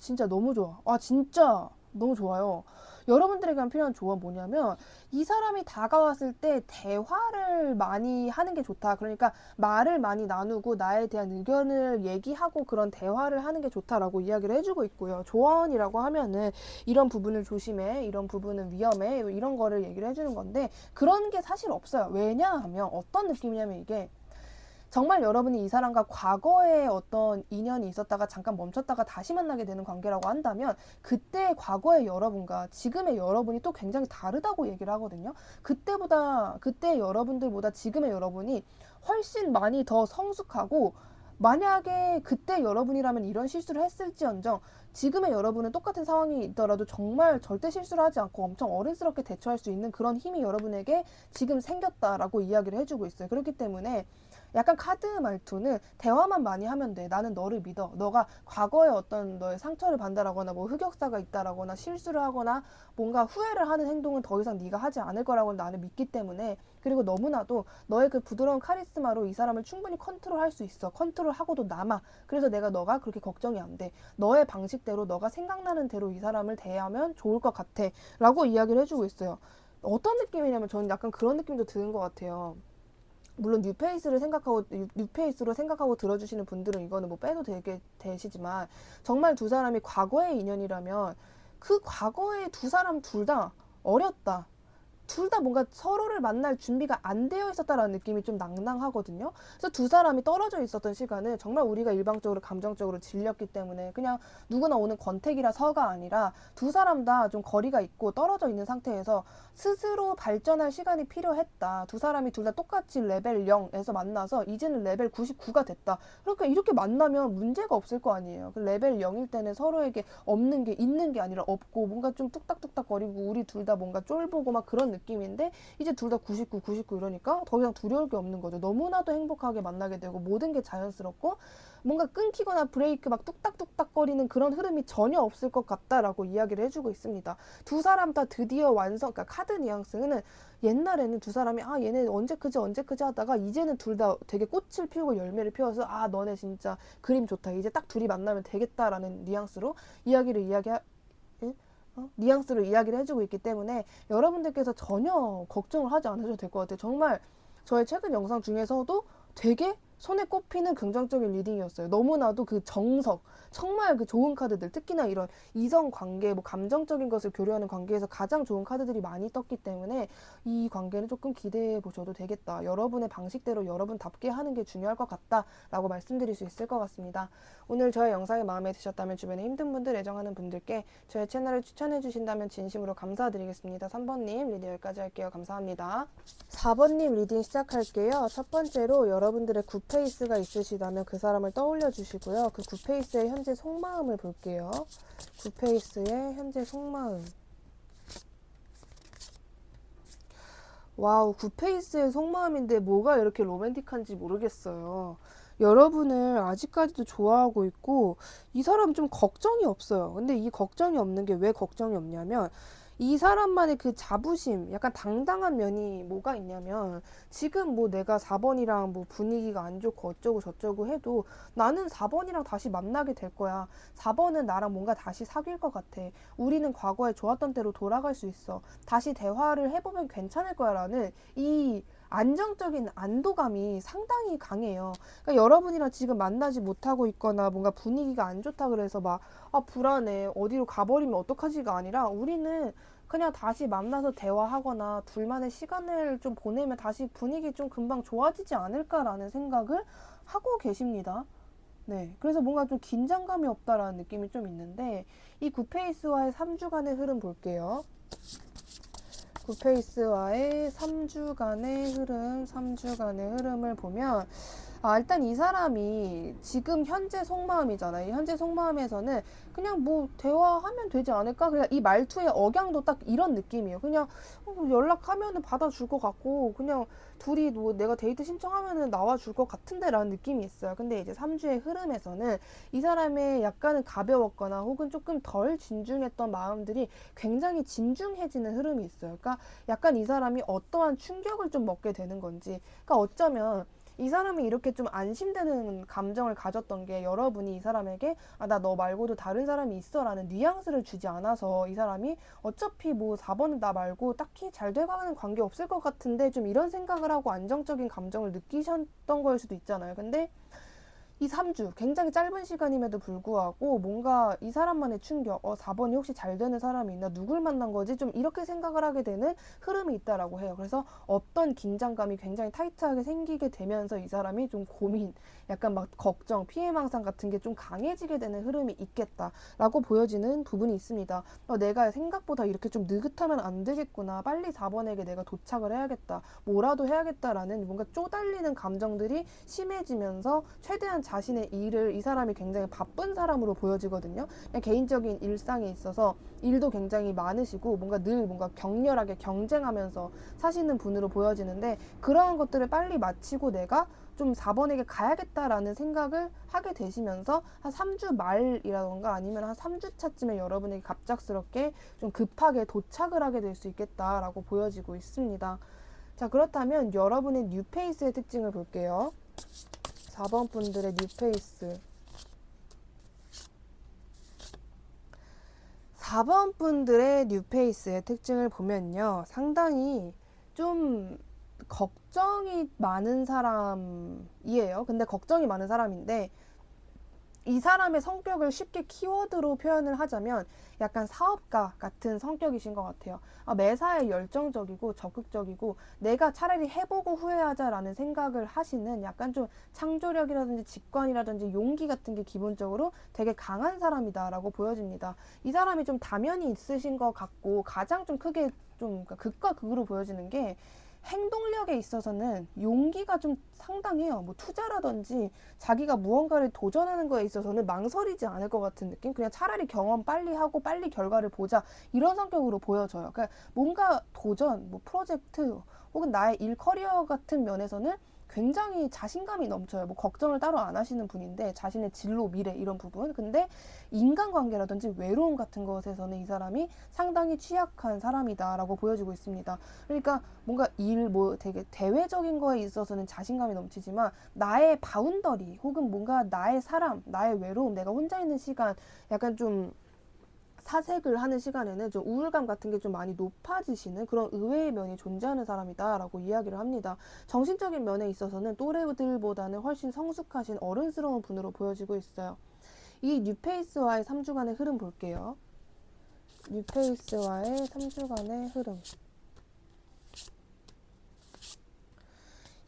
진짜 너무 좋아. 진짜 너무 좋아요. 여러분들에게 필요한 조언 뭐냐면 이 사람이 다가왔을 때 대화를 많이 하는 게 좋다. 그러니까 말을 많이 나누고 나에 대한 의견을 얘기하고 그런 대화를 하는 게 좋다라고 이야기를 해주고 있고요. 조언이라고 하면은 이런 부분을 조심해, 이런 부분은 위험해, 이런 거를 얘기를 해주는 건데 그런 게 사실 없어요. 왜냐하면 어떤 느낌이냐면 이게 정말 여러분이 이 사람과 과거에 어떤 인연이 있었다가 잠깐 멈췄다가 다시 만나게 되는 관계라고 한다면 그때 과거의 여러분과 지금의 여러분이 또 굉장히 다르다고 얘기를 하거든요. 그때 여러분들보다 지금의 여러분이 훨씬 많이 더 성숙하고 만약에 그때 여러분이라면 이런 실수를 했을지언정 지금의 여러분은 똑같은 상황이 있더라도 정말 절대 실수를 하지 않고 엄청 어른스럽게 대처할 수 있는 그런 힘이 여러분에게 지금 생겼다라고 이야기를 해주고 있어요. 그렇기 때문에 약간 카드 말투는 대화만 많이 하면 돼. 나는 너를 믿어. 너가 과거에 어떤 너의 상처를 받는다라거나 뭐 흑역사가 있다라거나 실수를 하거나 뭔가 후회를 하는 행동은 더 이상 네가 하지 않을 거라고 나는 믿기 때문에 그리고 너무나도 너의 그 부드러운 카리스마로 이 사람을 충분히 컨트롤할 수 있어. 컨트롤하고도 남아. 그래서 너가 그렇게 걱정이 안 돼. 너의 방식대로 너가 생각나는 대로 이 사람을 대하면 좋을 것 같아. 라고 이야기를 해주고 있어요. 어떤 느낌이냐면 저는 약간 그런 느낌도 드는 것 같아요. 물론 뉴페이스로 생각하고 들어주시는 분들은 이거는 뭐 빼도 되시지만 정말 두 사람이 과거의 인연이라면 그 과거에 두 사람 둘 다 어렸다. 둘 다 뭔가 서로를 만날 준비가 안 되어 있었다라는 느낌이 좀 낭낭하거든요. 그래서 두 사람이 떨어져 있었던 시간은 정말 우리가 일방적으로 감정적으로 질렸기 때문에 그냥 누구나 오는 권태기라서가 아니라 두 사람 다 좀 거리가 있고 떨어져 있는 상태에서 스스로 발전할 시간이 필요했다. 두 사람이 둘 다 똑같이 레벨 0에서 만나서 이제는 레벨 99가 됐다. 그러니까 이렇게 만나면 문제가 없을 거 아니에요. 레벨 0일 때는 서로에게 없는 게 있는 게 아니라 없고 뭔가 좀 뚝딱뚝딱 거리고 우리 둘 다 뭔가 쫄보고 막 그런 느낌인데 이제 둘 다 99, 99 이러니까 더 이상 두려울 게 없는 거죠. 너무나도 행복하게 만나게 되고 모든 게 자연스럽고 뭔가 끊기거나 브레이크 막 뚝딱뚝딱 거리는 그런 흐름이 전혀 없을 것 같다라고 이야기를 해주고 있습니다. 두 사람 다 드디어 그러니까 카드 뉘앙스는 옛날에는 두 사람이 얘네 언제 크지 하다가 이제는 둘 다 되게 꽃을 피우고 열매를 피워서 너네 진짜 그림 좋다. 이제 딱 둘이 만나면 되겠다라는 뉘앙스로 뉘앙스로 이야기를 해주고 있기 때문에 여러분들께서 전혀 걱정을 하지 않으셔도 될 것 같아요. 정말 저의 최근 영상 중에서도 되게 손에 꼽히는 긍정적인 리딩이었어요. 너무나도 그 정석, 정말 그 좋은 카드들, 특히나 이런 이성 관계, 뭐 감정적인 것을 교류하는 관계에서 가장 좋은 카드들이 많이 떴기 때문에 이 관계는 조금 기대해 보셔도 되겠다. 여러분의 방식대로 여러분답게 하는 게 중요할 것 같다라고 말씀드릴 수 있을 것 같습니다. 오늘 저의 영상이 마음에 드셨다면 주변에 힘든 분들, 애정하는 분들께 저의 채널을 추천해 주신다면 진심으로 감사드리겠습니다. 3번님 리딩 여기까지 할게요. 감사합니다. 4번님 리딩 시작할게요. 첫 번째로 여러분들의 굿페이스가 있으시다면 그 사람을 떠올려 주시고요. 그 굿페이스의 현재 속마음을 볼게요. 굿페이스의 현재 속마음. 와우, 굿페이스의 속마음인데 뭐가 이렇게 로맨틱한지 모르겠어요. 여러분을 아직까지도 좋아하고 있고 이 사람 좀 걱정이 없어요. 근데 이 걱정이 없는 게 왜 걱정이 없냐면 이 사람만의 그 자부심, 약간 당당한 면이 뭐가 있냐면 지금 뭐 내가 4번이랑 뭐 분위기가 안 좋고 어쩌고 저쩌고 해도 나는 4번이랑 다시 만나게 될 거야. 4번은 나랑 뭔가 다시 사귈 것 같아. 우리는 과거에 좋았던 때로 돌아갈 수 있어. 다시 대화를 해보면 괜찮을 거야 라는 이 안정적인 안도감이 상당히 강해요. 그러니까 여러분이랑 지금 만나지 못하고 있거나 뭔가 분위기가 안 좋다 그래서 막 불안해 어디로 가버리면 어떡하지가 아니라 우리는 그냥 다시 만나서 대화하거나 둘만의 시간을 좀 보내면 다시 분위기 좀 금방 좋아지지 않을까라는 생각을 하고 계십니다. 네. 그래서 뭔가 좀 긴장감이 없다라는 느낌이 좀 있는데, 이 굿페이스와의 3주간의 흐름 볼게요. 굿페이스와의 3주간의 흐름을 보면, 일단 이 사람이 지금 현재 속마음이잖아요. 이 현재 속마음에서는 그냥 뭐 대화하면 되지 않을까? 그냥 이 말투의 억양도 딱 이런 느낌이에요. 그냥 연락하면은 받아줄 것 같고, 그냥 둘이 뭐 내가 데이트 신청하면은 나와줄 것 같은데 라는 느낌이 있어요. 근데 이제 3주의 흐름에서는 이 사람의 약간은 가벼웠거나 혹은 조금 덜 진중했던 마음들이 굉장히 진중해지는 흐름이 있어요. 그러니까 약간 이 사람이 어떠한 충격을 좀 먹게 되는 건지, 그러니까 어쩌면 이 사람이 이렇게 좀 안심되는 감정을 가졌던 게 여러분이 이 사람에게 나 너 말고도 다른 사람이 있어 라는 뉘앙스를 주지 않아서 이 사람이 어차피 뭐 4번은 나 말고 딱히 잘 돼가는 관계 없을 것 같은데 좀 이런 생각을 하고 안정적인 감정을 느끼셨던 거일 수도 있잖아요. 근데 이 3주 굉장히 짧은 시간임에도 불구하고 뭔가 이 사람만의 충격, 4번이 혹시 잘 되는 사람이 있나, 누굴 만난 거지, 좀 이렇게 생각을 하게 되는 흐름이 있다라고 해요. 그래서 없던 긴장감이 굉장히 타이트하게 생기게 되면서 이 사람이 좀 고민, 약간 막 걱정, 피해망상 같은 게 좀 강해지게 되는 흐름이 있겠다라고 보여지는 부분이 있습니다. 내가 생각보다 이렇게 좀 느긋하면 안 되겠구나, 빨리 4번에게 내가 도착을 해야겠다, 뭐라도 해야겠다라는 뭔가 쪼달리는 감정들이 심해지면서 최대한 자신의 일을, 이 사람이 굉장히 바쁜 사람으로 보여지거든요. 개인적인 일상에 있어서 일도 굉장히 많으시고 뭔가 늘 뭔가 격렬하게 경쟁하면서 사시는 분으로 보여지는데, 그러한 것들을 빨리 마치고 내가 좀 4번에게 가야겠다라는 생각을 하게 되시면서 한 3주 말이라던가 아니면 한 3주 차쯤에 여러분에게 갑작스럽게 좀 급하게 도착을 하게 될 수 있겠다라고 보여지고 있습니다. 자, 그렇다면 여러분의 뉴페이스의 특징을 볼게요. 4번 분들의 뉴페이스. 4번 분들의 뉴페이스의 특징을 보면요, 상당히 좀 걱정이 많은 사람이에요. 근데 걱정이 많은 사람인데, 이 사람의 성격을 쉽게 키워드로 표현을 하자면 약간 사업가 같은 성격이신 것 같아요. 매사에 열정적이고 적극적이고 내가 차라리 해보고 후회하자라는 생각을 하시는, 약간 좀 창조력이라든지 직관이라든지 용기 같은 게 기본적으로 되게 강한 사람이다라고 보여집니다. 이 사람이 좀 다면이 있으신 것 같고, 가장 좀 크게 좀 극과 극으로 보여지는 게 행동력에 있어서는 용기가 좀 상당해요. 뭐 투자라든지 자기가 무언가를 도전하는 거에 있어서는 망설이지 않을 것 같은 느낌? 그냥 차라리 경험 빨리 하고 빨리 결과를 보자, 이런 성격으로 보여져요. 그러니까 뭔가 도전, 뭐 프로젝트 혹은 나의 일 커리어 같은 면에서는 굉장히 자신감이 넘쳐요. 뭐 걱정을 따로 안 하시는 분인데, 자신의 진로, 미래 이런 부분. 근데 인간관계라든지 외로움 같은 것에서는 이 사람이 상당히 취약한 사람이다라고 보여지고 있습니다. 그러니까 뭔가 일, 뭐 되게 대외적인 거에 있어서는 자신감이 넘치지만 나의 바운더리 혹은 뭔가 나의 사람, 나의 외로움, 내가 혼자 있는 시간, 약간 좀 사색을 하는 시간에는 좀 우울감 같은 게 좀 많이 높아지시는 그런 의외의 면이 존재하는 사람이다라고 이야기를 합니다. 정신적인 면에 있어서는 또래들보다는 훨씬 성숙하신 어른스러운 분으로 보여지고 있어요. 이 뉴페이스와의 3주간의 흐름 볼게요. 뉴페이스와의 3주간의 흐름.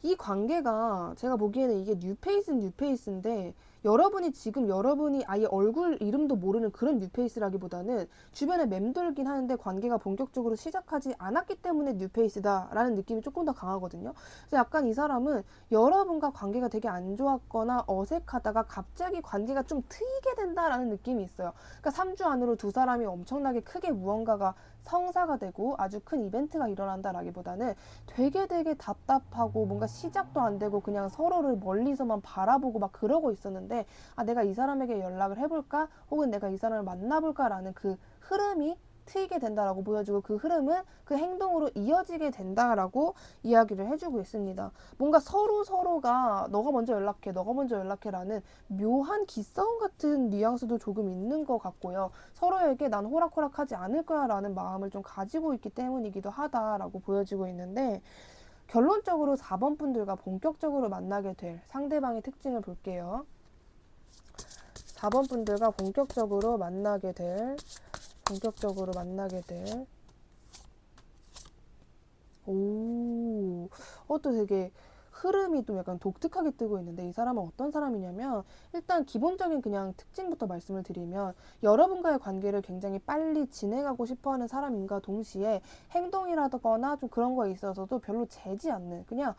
이 관계가 제가 보기에는 이게 뉴페이스는 뉴페이스인데, 여러분이 아예 얼굴 이름도 모르는 그런 뉴페이스라기보다는 주변에 맴돌긴 하는데 관계가 본격적으로 시작하지 않았기 때문에 뉴페이스다라는 느낌이 조금 더 강하거든요. 그래서 약간 이 사람은 여러분과 관계가 되게 안 좋았거나 어색하다가 갑자기 관계가 좀 트이게 된다라는 느낌이 있어요. 그러니까 3주 안으로 두 사람이 엄청나게 크게 무언가가 성사가 되고 아주 큰 이벤트가 일어난다라기보다는 되게 답답하고 뭔가 시작도 안 되고 그냥 서로를 멀리서만 바라보고 막 그러고 있었는데, 내가 이 사람에게 연락을 해볼까? 혹은 내가 이 사람을 만나볼까라는 그 흐름이 트이게 된다라고 보여지고, 그 흐름은 그 행동으로 이어지게 된다라고 이야기를 해주고 있습니다. 뭔가 서로가 너가 먼저 연락해라는 묘한 기싸움 같은 뉘앙스도 조금 있는 것 같고요. 서로에게 난 호락호락하지 않을 거야라는 마음을 좀 가지고 있기 때문이기도 하다라고 보여지고 있는데, 결론적으로 4번 분들과 본격적으로 만나게 될 상대방의 특징을 볼게요. 4번 분들과 본격적으로 만나게 될 오, 또 되게 흐름이 좀 약간 독특하게 뜨고 있는데 이 사람은 어떤 사람이냐면 일단 기본적인 그냥 특징부터 말씀을 드리면 여러분과의 관계를 굉장히 빨리 진행하고 싶어 하는 사람인가 동시에 행동이라거나 좀 그런 거에 있어서도 별로 재지 않는 그냥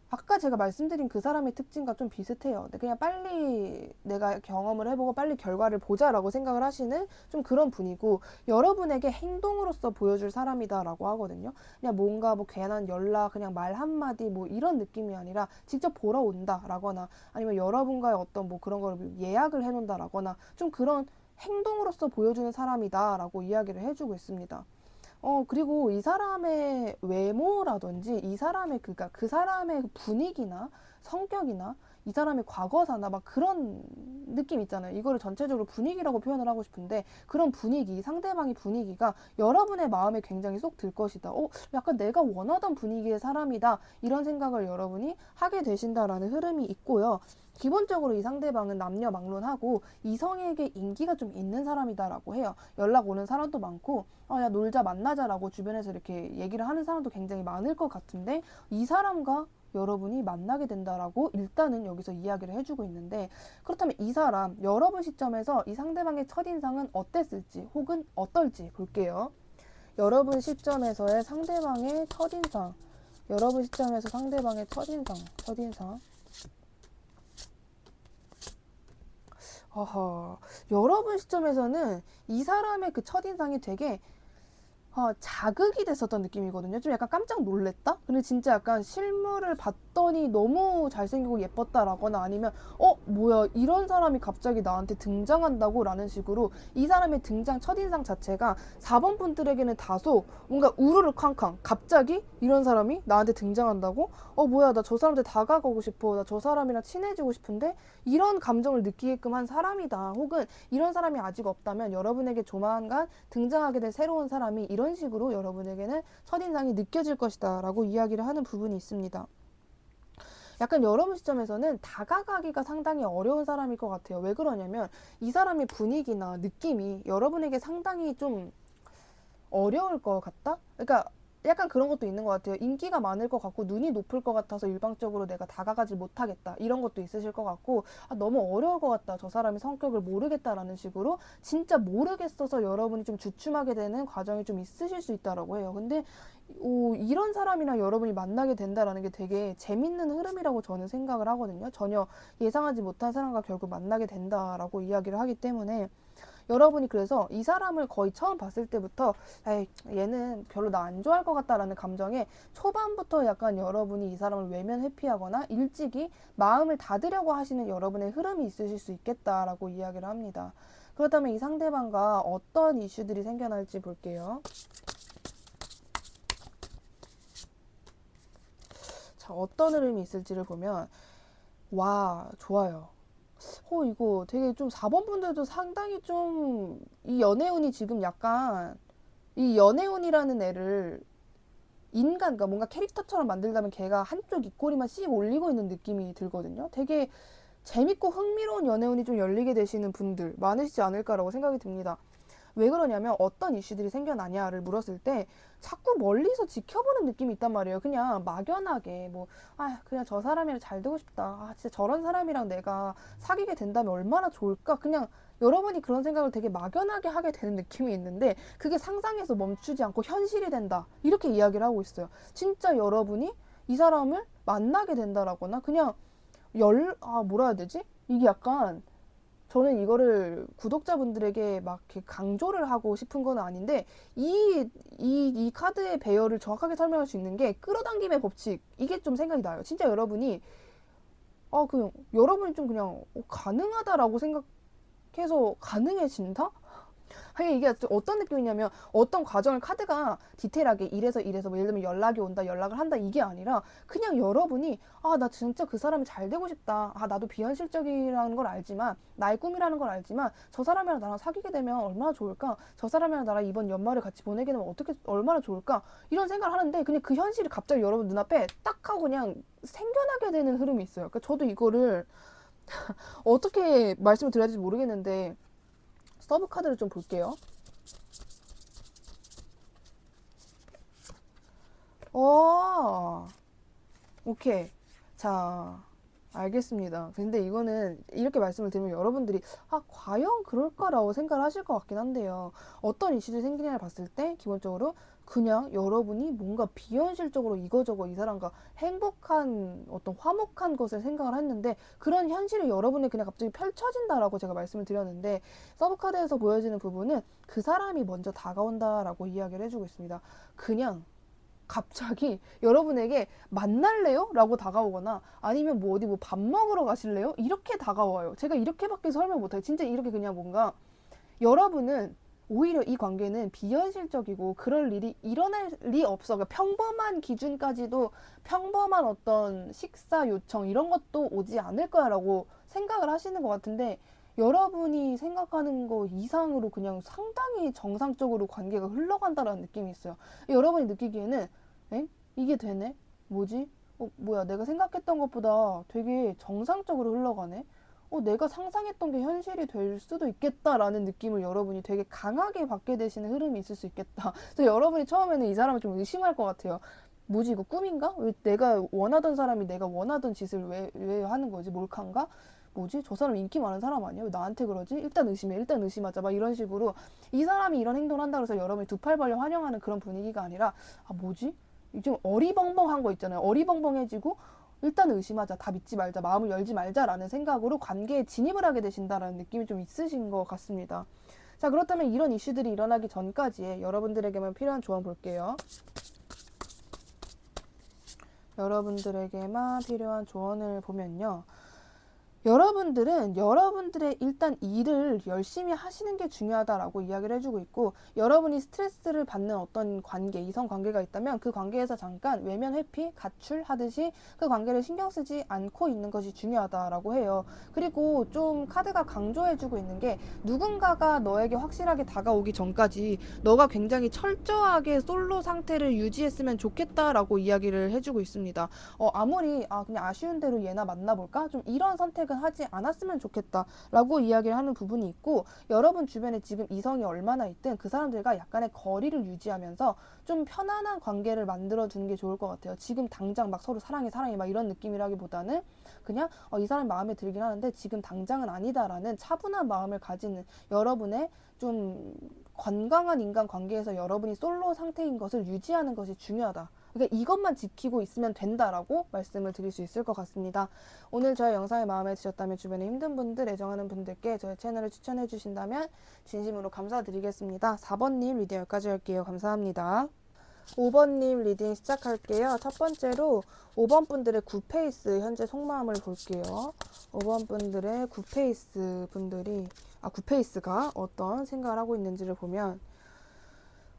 아까 제가 말씀드린 그 사람의 특징과 좀 비슷해요. 근데 그냥 빨리 내가 경험을 해보고 빨리 결과를 보자라고 생각을 하시는 좀 그런 분이고 여러분에게 행동으로서 보여줄 사람이다라고 하거든요. 그냥 뭔가 뭐 괜한 연락, 그냥 말 한마디 뭐 이런 느낌이 아니라 직접 보러 온다라거나 아니면 여러분과의 어떤 뭐 그런 걸 예약을 해놓는다라거나 좀 그런 행동으로서 보여주는 사람이다라고 이야기를 해주고 있습니다. 그리고 이 사람의 외모라든지 이 사람의 그니까 그 사람의 분위기나 성격이나 이 사람의 과거사나 막 그런 느낌 있잖아요. 이거를 전체적으로 분위기라고 표현을 하고 싶은데 그런 분위기, 상대방의 분위기가 여러분의 마음에 굉장히 쏙 들 것이다. 약간 내가 원하던 분위기의 사람이다. 이런 생각을 여러분이 하게 되신다라는 흐름이 있고요. 기본적으로 이 상대방은 남녀막론하고 이성에게 인기가 좀 있는 사람이다라고 해요. 연락 오는 사람도 많고 야 놀자 만나자라고 주변에서 이렇게 얘기를 하는 사람도 굉장히 많을 것 같은데 이 사람과 여러분이 만나게 된다라고 일단은 여기서 이야기를 해주고 있는데 그렇다면 이 사람 여러분 시점에서 이 상대방의 첫인상은 어땠을지 혹은 어떨지 볼게요. 여러분 시점에서의 상대방의 첫인상 여러분 시점에서 상대방의 첫인상 허허, 여러분 시점에서는 이 사람의 그 첫인상이 되게 자극이 됐었던 느낌이거든요. 좀 약간 깜짝 놀랬다? 근데 진짜 약간 실물을 봤더니 너무 잘생기고 예뻤다라거나 아니면 뭐야 이런 사람이 갑자기 나한테 등장한다고 라는 식으로 이 사람의 등장 첫인상 자체가 4번 분들에게는 다소 뭔가 우르르 쾅쾅 갑자기 이런 사람이 나한테 등장한다고? 뭐야 나 저 사람한테 다가가고 싶어. 나 저 사람이랑 친해지고 싶은데 이런 감정을 느끼게끔 한 사람이다. 혹은 이런 사람이 아직 없다면 여러분에게 조만간 등장하게 될 새로운 사람이 이런 식으로 여러분에게는 첫인상이 느껴질 것이다 라고 이야기를 하는 부분이 있습니다. 약간 여러분 시점에서는 다가가기가 상당히 어려운 사람일 것 같아요. 왜 그러냐면 이 사람의 분위기나 느낌이 여러분에게 상당히 좀 어려울 것 같다? 그러니까 약간 그런 것도 있는 것 같아요. 인기가 많을 것 같고 눈이 높을 것 같아서 일방적으로 내가 다가가지 못하겠다. 이런 것도 있으실 것 같고 너무 어려울 것 같다. 저 사람의 성격을 모르겠다라는 식으로 진짜 모르겠어서 여러분이 좀 주춤하게 되는 과정이 좀 있으실 수 있다라고 해요. 근데 이런 사람이랑 여러분이 만나게 된다라는 게 되게 재밌는 흐름이라고 저는 생각을 하거든요. 전혀 예상하지 못한 사람과 결국 만나게 된다라고 이야기를 하기 때문에 여러분이 그래서 이 사람을 거의 처음 봤을 때부터 에이, 얘는 별로 나 안 좋아할 것 같다라는 감정에 초반부터 약간 여러분이 이 사람을 외면 회피하거나 일찍이 마음을 닫으려고 하시는 여러분의 흐름이 있으실 수 있겠다라고 이야기를 합니다. 그렇다면 이 상대방과 어떤 이슈들이 생겨날지 볼게요. 자, 어떤 흐름이 있을지를 보면 와, 좋아요. 이거 되게 좀 4번 분들도 상당히 좀 이 연애운이 지금 약간 이 연애운이라는 애를 그러니까 뭔가 캐릭터처럼 만들다면 걔가 한쪽 입꼬리만 씩 올리고 있는 느낌이 들거든요. 되게 재밌고 흥미로운 연애운이 좀 열리게 되시는 분들 많으시지 않을까라고 생각이 듭니다. 왜 그러냐면 어떤 이슈들이 생겨나냐를 물었을 때 자꾸 멀리서 지켜보는 느낌이 있단 말이에요. 그냥 막연하게 그냥 저 사람이랑 잘 되고 싶다. 진짜 저런 사람이랑 내가 사귀게 된다면 얼마나 좋을까. 그냥 여러분이 그런 생각을 되게 막연하게 하게 되는 느낌이 있는데 그게 상상에서 멈추지 않고 현실이 된다. 이렇게 이야기를 하고 있어요. 진짜 여러분이 이 사람을 만나게 된다라거나 그냥 뭐라 해야 되지? 이게 약간 저는 이거를 구독자분들에게 막 이렇게 강조를 하고 싶은 건 아닌데 이 카드의 배열을 정확하게 설명할 수 있는 게 끌어당김의 법칙 이게 좀 생각이 나요. 진짜 여러분이 여러분이 좀 그냥 가능하다라고 생각해서 가능해진다? 하긴 이게 어떤 느낌이냐면 어떤 과정을 카드가 디테일하게 이래서 뭐 예를 들면 연락이 온다 연락을 한다 이게 아니라 그냥 여러분이 나 진짜 그 사람이 잘 되고 싶다. 나도 비현실적이라는 걸 알지만 나의 꿈이라는 걸 알지만 저 사람이랑 나랑 사귀게 되면 얼마나 좋을까. 저 사람이랑 나랑 이번 연말을 같이 보내게 되면 어떻게 얼마나 좋을까. 이런 생각을 하는데 그냥 그 현실이 갑자기 여러분 눈앞에 딱 하고 그냥 생겨나게 되는 흐름이 있어요. 그러니까 저도 이거를 어떻게 말씀을 드려야 될지 모르겠는데 서브 카드를 좀 볼게요. 어, 오케이. 자, 알겠습니다. 근데 이거는 이렇게 말씀을 드리면 여러분들이 과연 그럴까라고 생각을 하실 것 같긴 한데요. 어떤 이슈들이 생기냐를 봤을 때 기본적으로 그냥 여러분이 뭔가 비현실적으로 이거저거 이 사람과 행복한 어떤 화목한 것을 생각을 했는데 그런 현실이 여러분이 그냥 갑자기 펼쳐진다라고 제가 말씀을 드렸는데 서브카드에서 보여지는 부분은 그 사람이 먼저 다가온다라고 이야기를 해주고 있습니다. 그냥 갑자기 여러분에게 만날래요? 라고 다가오거나 아니면 뭐 어디 뭐 밥 먹으러 가실래요? 이렇게 다가와요. 제가 이렇게밖에 설명 못해요. 진짜 이렇게 그냥 뭔가 여러분은 오히려 이 관계는 비현실적이고 그럴 일이 일어날 리 없어. 그러니까 평범한 기준까지도 평범한 어떤 식사 요청 이런 것도 오지 않을 거야라고 생각을 하시는 것 같은데 여러분이 생각하는 거 이상으로 그냥 상당히 정상적으로 관계가 흘러간다라는 느낌이 있어요. 여러분이 느끼기에는 에? 이게 되네? 뭐지? 뭐야 내가 생각했던 것보다 되게 정상적으로 흘러가네? 내가 상상했던 게 현실이 될 수도 있겠다라는 느낌을 여러분이 되게 강하게 받게 되시는 흐름이 있을 수 있겠다. 그래서 여러분이 처음에는 이 사람을 좀 의심할 것 같아요. 뭐지 이거 꿈인가? 왜 내가 원하던 사람이 내가 원하던 짓을 왜 하는 거지? 몰카인가? 뭐지? 저 사람 인기 많은 사람 아니야? 왜 나한테 그러지? 일단 의심해. 일단 의심하자. 막 이런 식으로 이 사람이 이런 행동을 한다 그래서 여러분이 두 팔 벌려 환영하는 그런 분위기가 아니라 뭐지? 좀 어리벙벙한 거 있잖아요. 어리벙벙해지고 일단 의심하자. 다 믿지 말자. 마음을 열지 말자라는 생각으로 관계에 진입을 하게 되신다라는 느낌이 좀 있으신 것 같습니다. 자, 그렇다면 이런 이슈들이 일어나기 전까지의 여러분들에게만 필요한 조언 볼게요. 여러분들에게만 필요한 조언을 보면요. 여러분들은 여러분들의 일단 일을 열심히 하시는 게 중요하다라고 이야기를 해주고 있고 여러분이 스트레스를 받는 어떤 관계, 이성 관계가 있다면 그 관계에서 잠깐 외면 회피, 가출하듯이 그 관계를 신경 쓰지 않고 있는 것이 중요하다라고 해요. 그리고 좀 카드가 강조해주고 있는 게 누군가가 너에게 확실하게 다가오기 전까지 너가 굉장히 철저하게 솔로 상태를 유지했으면 좋겠다라고 이야기를 해주고 있습니다. 아무리 그냥 아쉬운 대로 얘나 만나볼까? 좀 이런 선택은 하지 않았으면 좋겠다라고 이야기를 하는 부분이 있고 여러분 주변에 지금 이성이 얼마나 있든 그 사람들과 약간의 거리를 유지하면서 좀 편안한 관계를 만들어 두는 게 좋을 것 같아요. 지금 당장 막 서로 사랑해 사랑해 막 이런 느낌이라기보다는 그냥 이 사람이 마음에 들긴 하는데 지금 당장은 아니다라는 차분한 마음을 가지는 여러분의 좀 건강한 인간관계에서 여러분이 솔로 상태인 것을 유지하는 것이 중요하다. 그러니까 이것만 지키고 있으면 된다라고 말씀을 드릴 수 있을 것 같습니다. 오늘 저의 영상이 마음에 드셨다면 주변에 힘든 분들, 애정하는 분들께 저의 채널을 추천해 주신다면 진심으로 감사드리겠습니다. 4번님 리딩 여기까지 할게요. 감사합니다. 5번님 리딩 시작할게요. 첫 번째로 5번 분들의 굿페이스 현재 속마음을 볼게요. 5번 분들의 굿페이스가 어떤 생각을 하고 있는지를 보면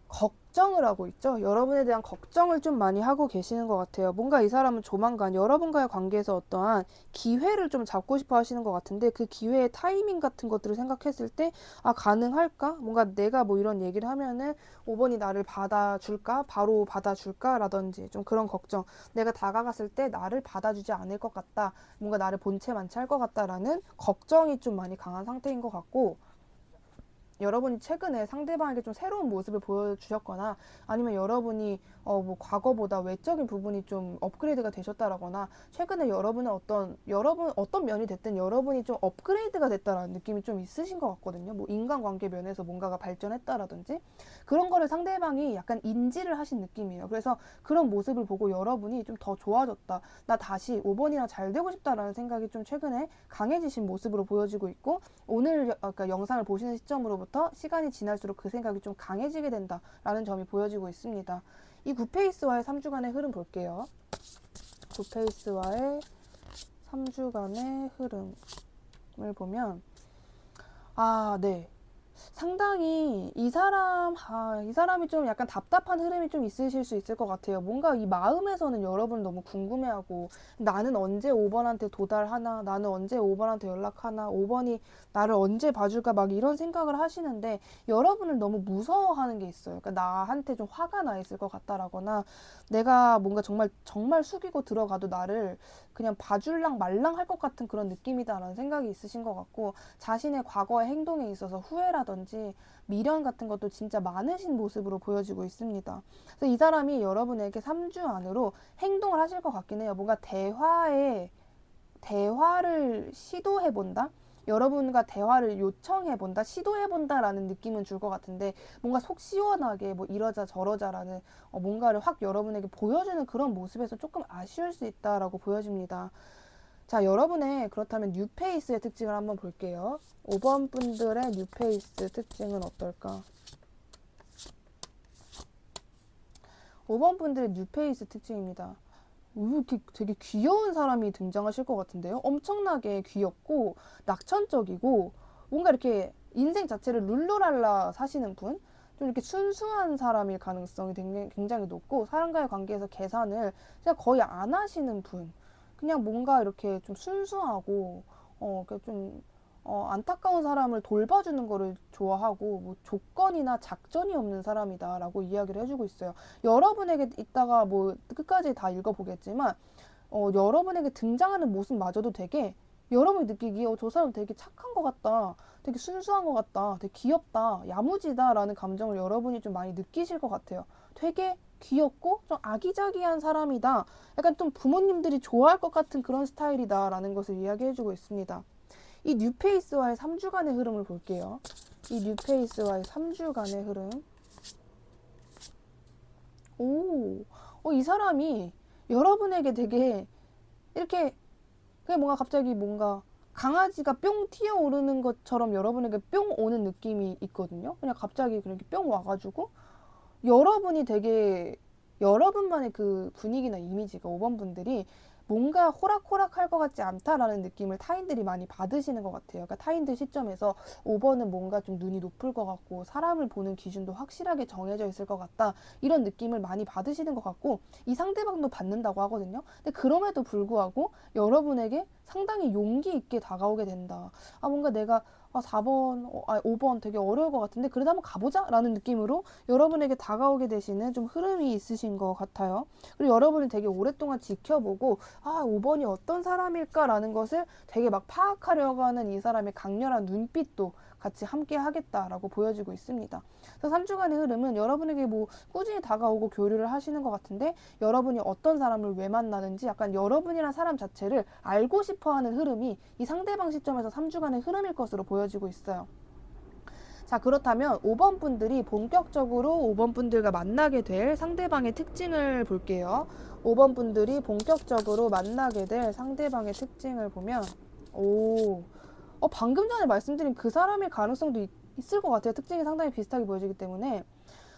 걱정을 하고 있죠. 여러분에 대한 걱정을 좀 많이 하고 계시는 것 같아요. 뭔가 이 사람은 조만간 여러분과의 관계에서 어떠한 기회를 좀 잡고 싶어 하시는 것 같은데 그 기회의 타이밍 같은 것들을 생각했을 때 가능할까? 뭔가 내가 뭐 이런 얘기를 하면은 5번이 나를 받아줄까? 바로 받아줄까? 라든지 좀 그런 걱정. 내가 다가갔을 때 나를 받아주지 않을 것 같다. 뭔가 나를 본체 만취할 것 같다라는 걱정이 좀 많이 강한 상태인 것 같고 여러분이 최근에 상대방에게 좀 새로운 모습을 보여주셨거나 아니면 여러분이 뭐 과거보다 외적인 부분이 좀 업그레이드가 되셨다라거나 최근에 여러분 어떤 면이 됐든 여러분이 좀 업그레이드가 됐다라는 느낌이 좀 있으신 것 같거든요. 뭐 인간관계 면에서 뭔가가 발전했다라든지 그런 거를 상대방이 약간 인지를 하신 느낌이에요. 그래서 그런 모습을 보고 여러분이 좀 더 좋아졌다. 나 다시 5번이랑 잘 되고 싶다라는 생각이 좀 최근에 강해지신 모습으로 보여지고 있고 오늘 그러니까 영상을 보시는 시점으로부터 시간이 지날수록 그 생각이 좀 강해지게 된다라는 점이 보여지고 있습니다. 이 굿페이스와의 3주간의 흐름 볼게요. 굿페이스와의 3주간의 흐름을 보면 네. 상당히 이 사람이 좀 약간 답답한 흐름이 좀 있으실 수 있을 것 같아요. 뭔가 이 마음에서는 여러분 너무 궁금해하고 나는 언제 5번한테 도달하나, 나는 언제 5번한테 연락하나, 5번이 나를 언제 봐줄까 막 이런 생각을 하시는데 여러분을 너무 무서워하는 게 있어요. 그러니까 나한테 좀 화가 나 있을 것 같다라거나 내가 뭔가 정말 숙이고 들어가도 나를 그냥 봐줄랑 말랑 할 것 같은 그런 느낌이다라는 생각이 있으신 것 같고 자신의 과거의 행동에 있어서 후회라 탐욕이라든지 미련 같은 것도 진짜 많으신 모습으로 보여지고 있습니다. 그래서 이 사람이 여러분에게 3주 안으로 행동을 하실 것 같긴 해요. 뭔가 대화를 시도해본다? 여러분과 대화를 요청해본다? 시도해본다라는 느낌은 줄 것 같은데 뭔가 속 시원하게 뭐 이러자 저러자라는 뭔가를 확 여러분에게 보여주는 그런 모습에서 조금 아쉬울 수 있다라고 보여집니다. 자, 여러분의 그렇다면 뉴페이스의 특징을 한번 볼게요. 5번 분들의 뉴페이스 특징은 어떨까? 5번 분들의 뉴페이스 특징입니다. 이렇게 되게 귀여운 사람이 등장하실 것 같은데요. 엄청나게 귀엽고 낙천적이고 뭔가 이렇게 인생 자체를 룰루랄라 사시는 분, 좀 이렇게 순수한 사람일 가능성이 굉장히 높고 사람과의 관계에서 계산을 그냥 거의 안 하시는 분, 그냥 뭔가 이렇게 좀 순수하고 좀 안타까운 사람을 돌봐주는 거를 좋아하고 뭐 조건이나 작전이 없는 사람이다라고 이야기를 해주고 있어요. 여러분에게 이따가 뭐 끝까지 다 읽어보겠지만 여러분에게 등장하는 모습마저도 되게 여러분이 느끼기에 저 사람 되게 착한 것 같다, 되게 순수한 것 같다, 되게 귀엽다, 야무지다라는 감정을 여러분이 좀 많이 느끼실 것 같아요. 되게 귀엽고 좀 아기자기한 사람이다. 약간 좀 부모님들이 좋아할 것 같은 그런 스타일이다라는 것을 이야기해주고 있습니다. 이 뉴페이스와의 3주간의 흐름을 볼게요. 이 뉴페이스와의 3주간의 흐름. 이 사람이 여러분에게 되게 이렇게 그냥 뭔가 갑자기 뭔가 강아지가 뿅 튀어오르는 것처럼 여러분에게 뿅 오는 느낌이 있거든요. 그냥 갑자기 그렇게 뿅 와가지고 여러분이 되게 여러분만의 그 분위기나 이미지가 5번 분들이 뭔가 호락호락할 것 같지 않다라는 느낌을 타인들이 많이 받으시는 것 같아요. 그러니까 타인들 시점에서 5번은 뭔가 좀 눈이 높을 것 같고 사람을 보는 기준도 확실하게 정해져 있을 것 같다. 이런 느낌을 많이 받으시는 것 같고 이 상대방도 받는다고 하거든요. 근데 그럼에도 불구하고 여러분에게 상당히 용기 있게 다가오게 된다. 뭔가 내가 4번, 5번 되게 어려울 것 같은데 그래도 한번 가보자 라는 느낌으로 여러분에게 다가오게 되시는 좀 흐름이 있으신 것 같아요. 그리고 여러분이 되게 오랫동안 지켜보고 5번이 어떤 사람일까라는 것을 되게 막 파악하려고 하는 이 사람의 강렬한 눈빛도 같이 함께 하겠다라고 보여지고 있습니다. 그래서 3주간의 흐름은 여러분에게 뭐 꾸준히 다가오고 교류를 하시는 것 같은데 여러분이 어떤 사람을 왜 만나는지 약간 여러분이란 사람 자체를 알고 싶어하는 흐름이 이 상대방 시점에서 3주간의 흐름일 것으로 보여지고 있어요. 자, 그렇다면 5번 분들이 본격적으로 5번 분들과 만나게 될 상대방의 특징을 볼게요. 5번 분들이 본격적으로 만나게 될 상대방의 특징을 보면 방금 전에 말씀드린 그 사람일 가능성도 있을 것 같아요. 특징이 상당히 비슷하게 보여지기 때문에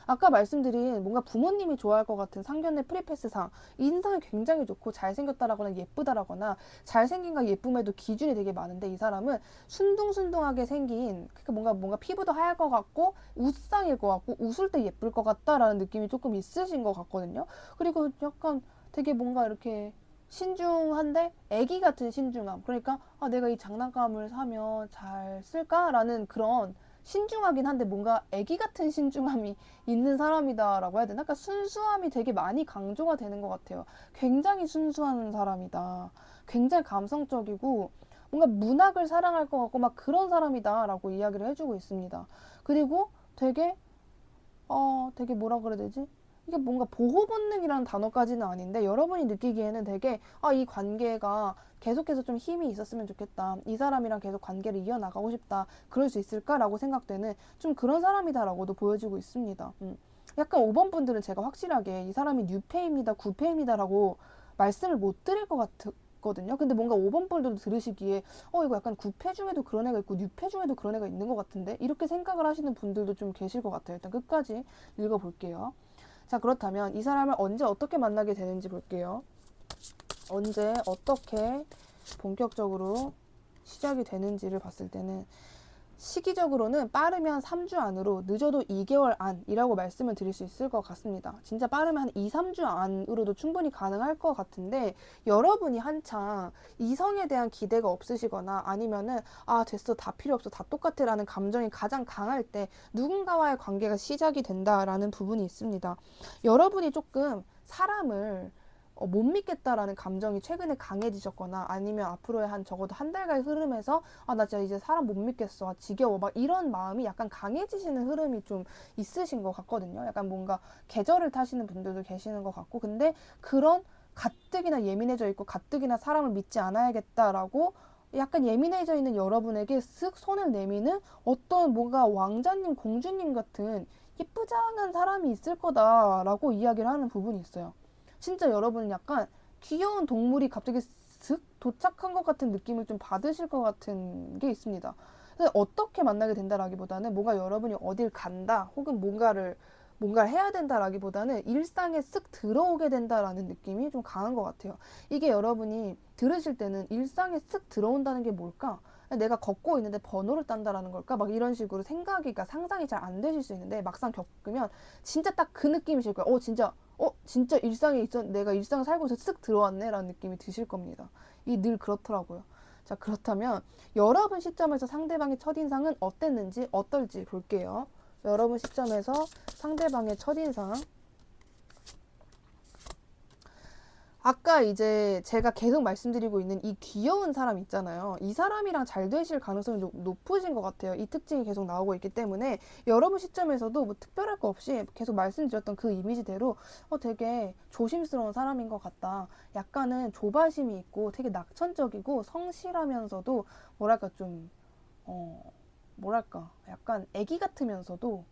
아까 말씀드린 뭔가 부모님이 좋아할 것 같은 상견례 프리패스상 인상이 굉장히 좋고 잘생겼다라거나 예쁘다라거나 잘생긴과 예쁨에도 기준이 되게 많은데 이 사람은 순둥순둥하게 생긴 그러니까 뭔가 피부도 하얄 것 같고 웃상일 것 같고 웃을 때 예쁠 것 같다라는 느낌이 조금 있으신 것 같거든요. 그리고 약간 되게 뭔가 이렇게 신중한데 애기 같은 신중함. 그러니까 내가 이 장난감을 사면 잘 쓸까라는 그런 신중하긴 한데 뭔가 애기 같은 신중함이 있는 사람이다라고 해야 되나? 그러니까 순수함이 되게 많이 강조가 되는 것 같아요. 굉장히 순수한 사람이다. 굉장히 감성적이고 뭔가 문학을 사랑할 것 같고 막 그런 사람이다라고 이야기를 해주고 있습니다. 그리고 되게 뭐라 그래야 되지? 이게 뭔가 보호 본능이라는 단어까지는 아닌데 여러분이 느끼기에는 되게 이 관계가 계속해서 좀 힘이 있었으면 좋겠다. 이 사람이랑 계속 관계를 이어나가고 싶다. 그럴 수 있을까라고 생각되는 좀 그런 사람이다라고도 보여지고 있습니다. 약간 5번 분들은 제가 확실하게 이 사람이 뉴페입니다, 구페입니다라고 말씀을 못 드릴 것 같거든요. 근데 뭔가 5번 분들도 들으시기에 이거 약간 구페 중에도 그런 애가 있고 뉴페 중에도 그런 애가 있는 것 같은데 이렇게 생각을 하시는 분들도 좀 계실 것 같아요. 일단 끝까지 읽어볼게요. 자, 그렇다면 이 사람을 언제 어떻게 만나게 되는지 볼게요. 언제 어떻게 본격적으로 시작이 되는지를 봤을 때는 시기적으로는 빠르면 3주 안으로 늦어도 2개월 안이라고 말씀을 드릴 수 있을 것 같습니다. 진짜 빠르면 한 2, 3주 안으로도 충분히 가능할 것 같은데 여러분이 한창 이성에 대한 기대가 없으시거나 아니면은 됐어 다 필요 없어 다 똑같아 라는 감정이 가장 강할 때 누군가와의 관계가 시작이 된다라는 부분이 있습니다. 여러분이 조금 사람을 못 믿겠다라는 감정이 최근에 강해지셨거나 아니면 앞으로의 한 적어도 한 달간의 흐름에서 아, 나 진짜 이제 사람 못 믿겠어. 아, 지겨워. 막 이런 마음이 약간 강해지시는 흐름이 좀 있으신 것 같거든요. 약간 뭔가 계절을 타시는 분들도 계시는 것 같고 근데 그런 가뜩이나 예민해져 있고 가뜩이나 사람을 믿지 않아야겠다라고 약간 예민해져 있는 여러분에게 쓱 손을 내미는 어떤 뭔가 왕자님, 공주님 같은 예쁘장한 사람이 있을 거다라고 이야기를 하는 부분이 있어요. 진짜 여러분은 약간 귀여운 동물이 갑자기 슥 도착한 것 같은 느낌을 좀 받으실 것 같은 게 있습니다. 근데 어떻게 만나게 된다라기보다는 뭔가 여러분이 어딜 간다 혹은 뭔가를 해야 된다라기보다는 일상에 쓱 들어오게 된다라는 느낌이 좀 강한 것 같아요. 이게 여러분이 들으실 때는 일상에 쓱 들어온다는 게 뭘까? 내가 걷고 있는데 번호를 딴다라는 걸까? 막 이런 식으로 생각이, 그러니까 상상이 잘 안 되실 수 있는데 막상 겪으면 진짜 딱 그 느낌이실 거예요. 진짜 일상에 있었, 내가 일상 살고 있어 쓱 들어왔네? 라는 느낌이 드실 겁니다. 이 늘 그렇더라고요. 자, 그렇다면 여러분 시점에서 상대방의 첫인상은 어땠는지, 어떨지 볼게요. 여러분 시점에서 상대방의 첫인상. 아까 이제 제가 계속 말씀드리고 있는 이 귀여운 사람 있잖아요. 이 사람이랑 잘 되실 가능성이 좀 높으신 것 같아요. 이 특징이 계속 나오고 있기 때문에 여러분 시점에서도 뭐 특별할 거 없이 계속 말씀드렸던 그 이미지대로 되게 조심스러운 사람인 것 같다. 약간은 조바심이 있고 되게 낙천적이고 성실하면서도 뭐랄까 좀, 어, 뭐랄까 약간 애기 같으면서도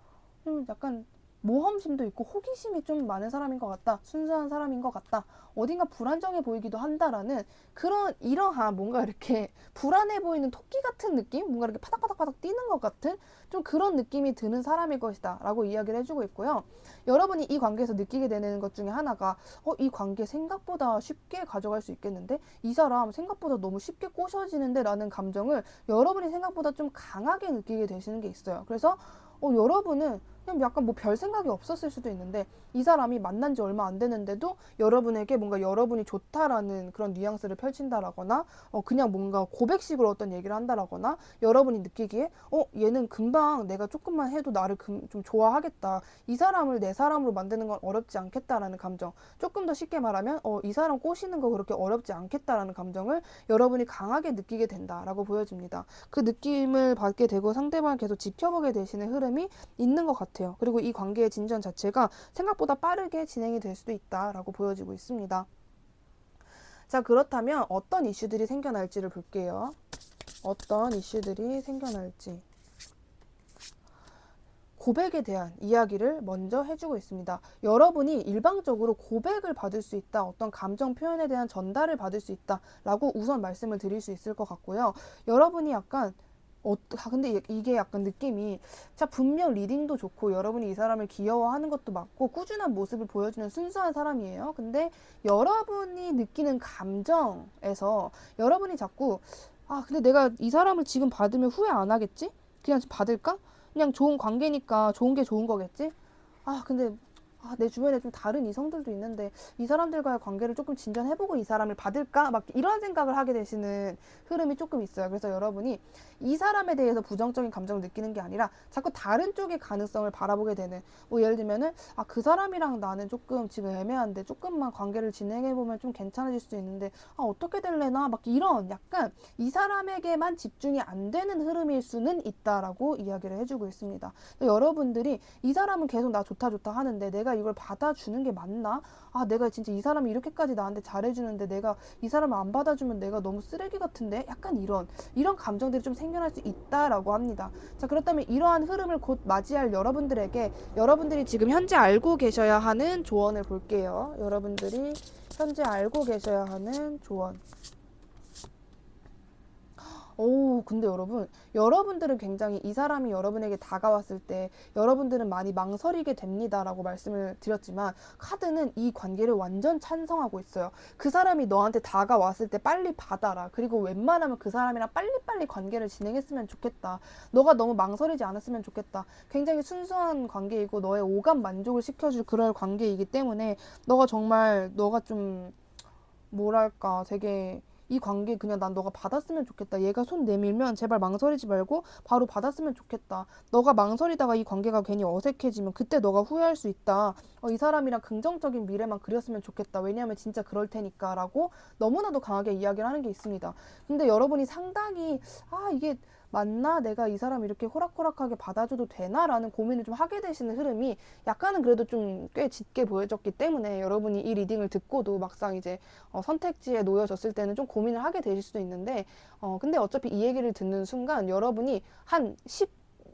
약간 모험심도 있고 호기심이 좀 많은 사람인 것 같다. 순수한 사람인 것 같다. 어딘가 불안정해 보이기도 한다라는 그런 이러한 뭔가 이렇게 불안해 보이는 토끼 같은 느낌? 뭔가 이렇게 파닥파닥파닥 뛰는 것 같은 좀 그런 느낌이 드는 사람일 것이다. 라고 이야기를 해주고 있고요. 여러분이 이 관계에서 느끼게 되는 것 중에 하나가 이 관계 생각보다 쉽게 가져갈 수 있겠는데? 이 사람 생각보다 너무 쉽게 꼬셔지는데? 라는 감정을 여러분이 생각보다 좀 강하게 느끼게 되시는 게 있어요. 그래서 여러분은 그냥 약간 뭐 별 생각이 없었을 수도 있는데 이 사람이 만난 지 얼마 안 됐는데도 여러분에게 뭔가 여러분이 좋다라는 그런 뉘앙스를 펼친다라거나 그냥 뭔가 고백식으로 어떤 얘기를 한다라거나 여러분이 느끼기에 얘는 금방 내가 조금만 해도 나를 좀 좋아하겠다. 이 사람을 내 사람으로 만드는 건 어렵지 않겠다라는 감정. 조금 더 쉽게 말하면 이 사람 꼬시는 거 그렇게 어렵지 않겠다라는 감정을 여러분이 강하게 느끼게 된다라고 보여집니다. 그 느낌을 받게 되고 상대방을 계속 지켜보게 되시는 흐름이 있는 것 같아요. 그리고 이 관계의 진전 자체가 생각보다 빠르게 진행이 될 수도 있다라고 보여지고 있습니다. 자, 그렇다면 어떤 이슈들이 생겨날지를 볼게요. 어떤 이슈들이 생겨날지. 고백에 대한 이야기를 먼저 해주고 있습니다. 여러분이 일방적으로 고백을 받을 수 있다, 어떤 감정 표현에 대한 전달을 받을 수 있다라고 우선 말씀을 드릴 수 있을 것 같고요. 여러분이 약간 근데 이게 약간 느낌이 자 분명 리딩도 좋고 여러분이 이 사람을 귀여워하는 것도 맞고 꾸준한 모습을 보여주는 순수한 사람이에요. 근데 여러분이 느끼는 감정에서 여러분이 자꾸 근데 내가 이 사람을 지금 받으면 후회 안 하겠지? 그냥 받을까? 그냥 좋은 관계니까 좋은 게 좋은 거겠지? 근데 내 주변에 좀 다른 이성들도 있는데 이 사람들과의 관계를 조금 진전해보고 이 사람을 받을까? 막 이런 생각을 하게 되시는 흐름이 조금 있어요. 그래서 여러분이 이 사람에 대해서 부정적인 감정을 느끼는 게 아니라 자꾸 다른 쪽의 가능성을 바라보게 되는 뭐 예를 들면은 그 사람이랑 나는 조금 지금 애매한데 조금만 관계를 진행해보면 좀 괜찮아질 수도 있는데 어떻게 될래나? 막 이런 약간 이 사람에게만 집중이 안 되는 흐름일 수는 있다라고 이야기를 해주고 있습니다. 여러분들이 이 사람은 계속 나 좋다 좋다 하는데 내가 이걸 받아주는 게 맞나? 내가 진짜 이 사람이 이렇게까지 나한테 잘해주는데 내가 이 사람을 안 받아주면 내가 너무 쓰레기 같은데? 약간 이런 감정들이 좀 생겨날 수 있다라고 합니다. 자, 그렇다면 이러한 흐름을 곧 맞이할 여러분들에게 여러분들이 지금 현재 알고 계셔야 하는 조언을 볼게요. 여러분들이 현재 알고 계셔야 하는 조언. 근데 여러분들은 굉장히 이 사람이 여러분에게 다가왔을 때 여러분들은 많이 망설이게 됩니다라고 말씀을 드렸지만 카드는 이 관계를 완전 찬성하고 있어요. 그 사람이 너한테 다가왔을 때 빨리 받아라. 그리고 웬만하면 그 사람이랑 빨리빨리 관계를 진행했으면 좋겠다. 너가 너무 망설이지 않았으면 좋겠다. 굉장히 순수한 관계이고 너의 오감 만족을 시켜줄 그럴 관계이기 때문에 너가 좀 뭐랄까 되게 이 관계 그냥 난 너가 받았으면 좋겠다. 얘가 손 내밀면 제발 망설이지 말고 바로 받았으면 좋겠다. 너가 망설이다가 이 관계가 괜히 어색해지면 그때 너가 후회할 수 있다. 이 사람이랑 긍정적인 미래만 그렸으면 좋겠다. 왜냐하면 진짜 그럴 테니까 라고 너무나도 강하게 이야기를 하는 게 있습니다. 근데 여러분이 상당히 이게 맞나? 내가 이 사람 이렇게 호락호락하게 받아줘도 되나? 라는 고민을 좀 하게 되시는 흐름이 약간은 그래도 좀 꽤 짙게 보여졌기 때문에 여러분이 이 리딩을 듣고도 막상 이제 선택지에 놓여졌을 때는 좀 고민을 하게 되실 수도 있는데 근데 어차피 이 얘기를 듣는 순간 여러분이 한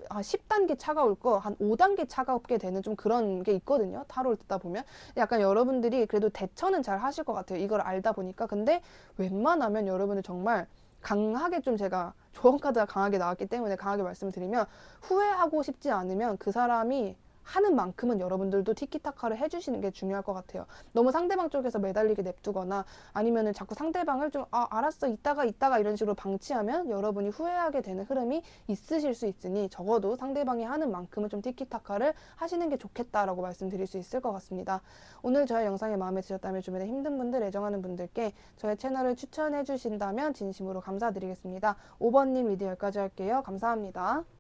10단계 차가울 거 한 5단계 차갑게 되는 좀 그런 게 있거든요. 타로를 듣다 보면. 약간 여러분들이 그래도 대처는 잘 하실 것 같아요. 이걸 알다 보니까. 근데 웬만하면 여러분들 정말 강하게 좀 제가 조언 카드가 강하게 나왔기 때문에 강하게 말씀을 드리면 후회하고 싶지 않으면 그 사람이 하는 만큼은 여러분들도 티키타카를 해주시는 게 중요할 것 같아요. 너무 상대방 쪽에서 매달리게 냅두거나 아니면은 자꾸 상대방을 좀 알았어 이따가 이런 식으로 방치하면 여러분이 후회하게 되는 흐름이 있으실 수 있으니 적어도 상대방이 하는 만큼은 좀 티키타카를 하시는 게 좋겠다라고 말씀드릴 수 있을 것 같습니다. 오늘 저의 영상이 마음에 드셨다면 주변에 힘든 분들, 애정하는 분들께 저의 채널을 추천해 주신다면 진심으로 감사드리겠습니다. 5번님 리딩 여기까지 할게요. 감사합니다.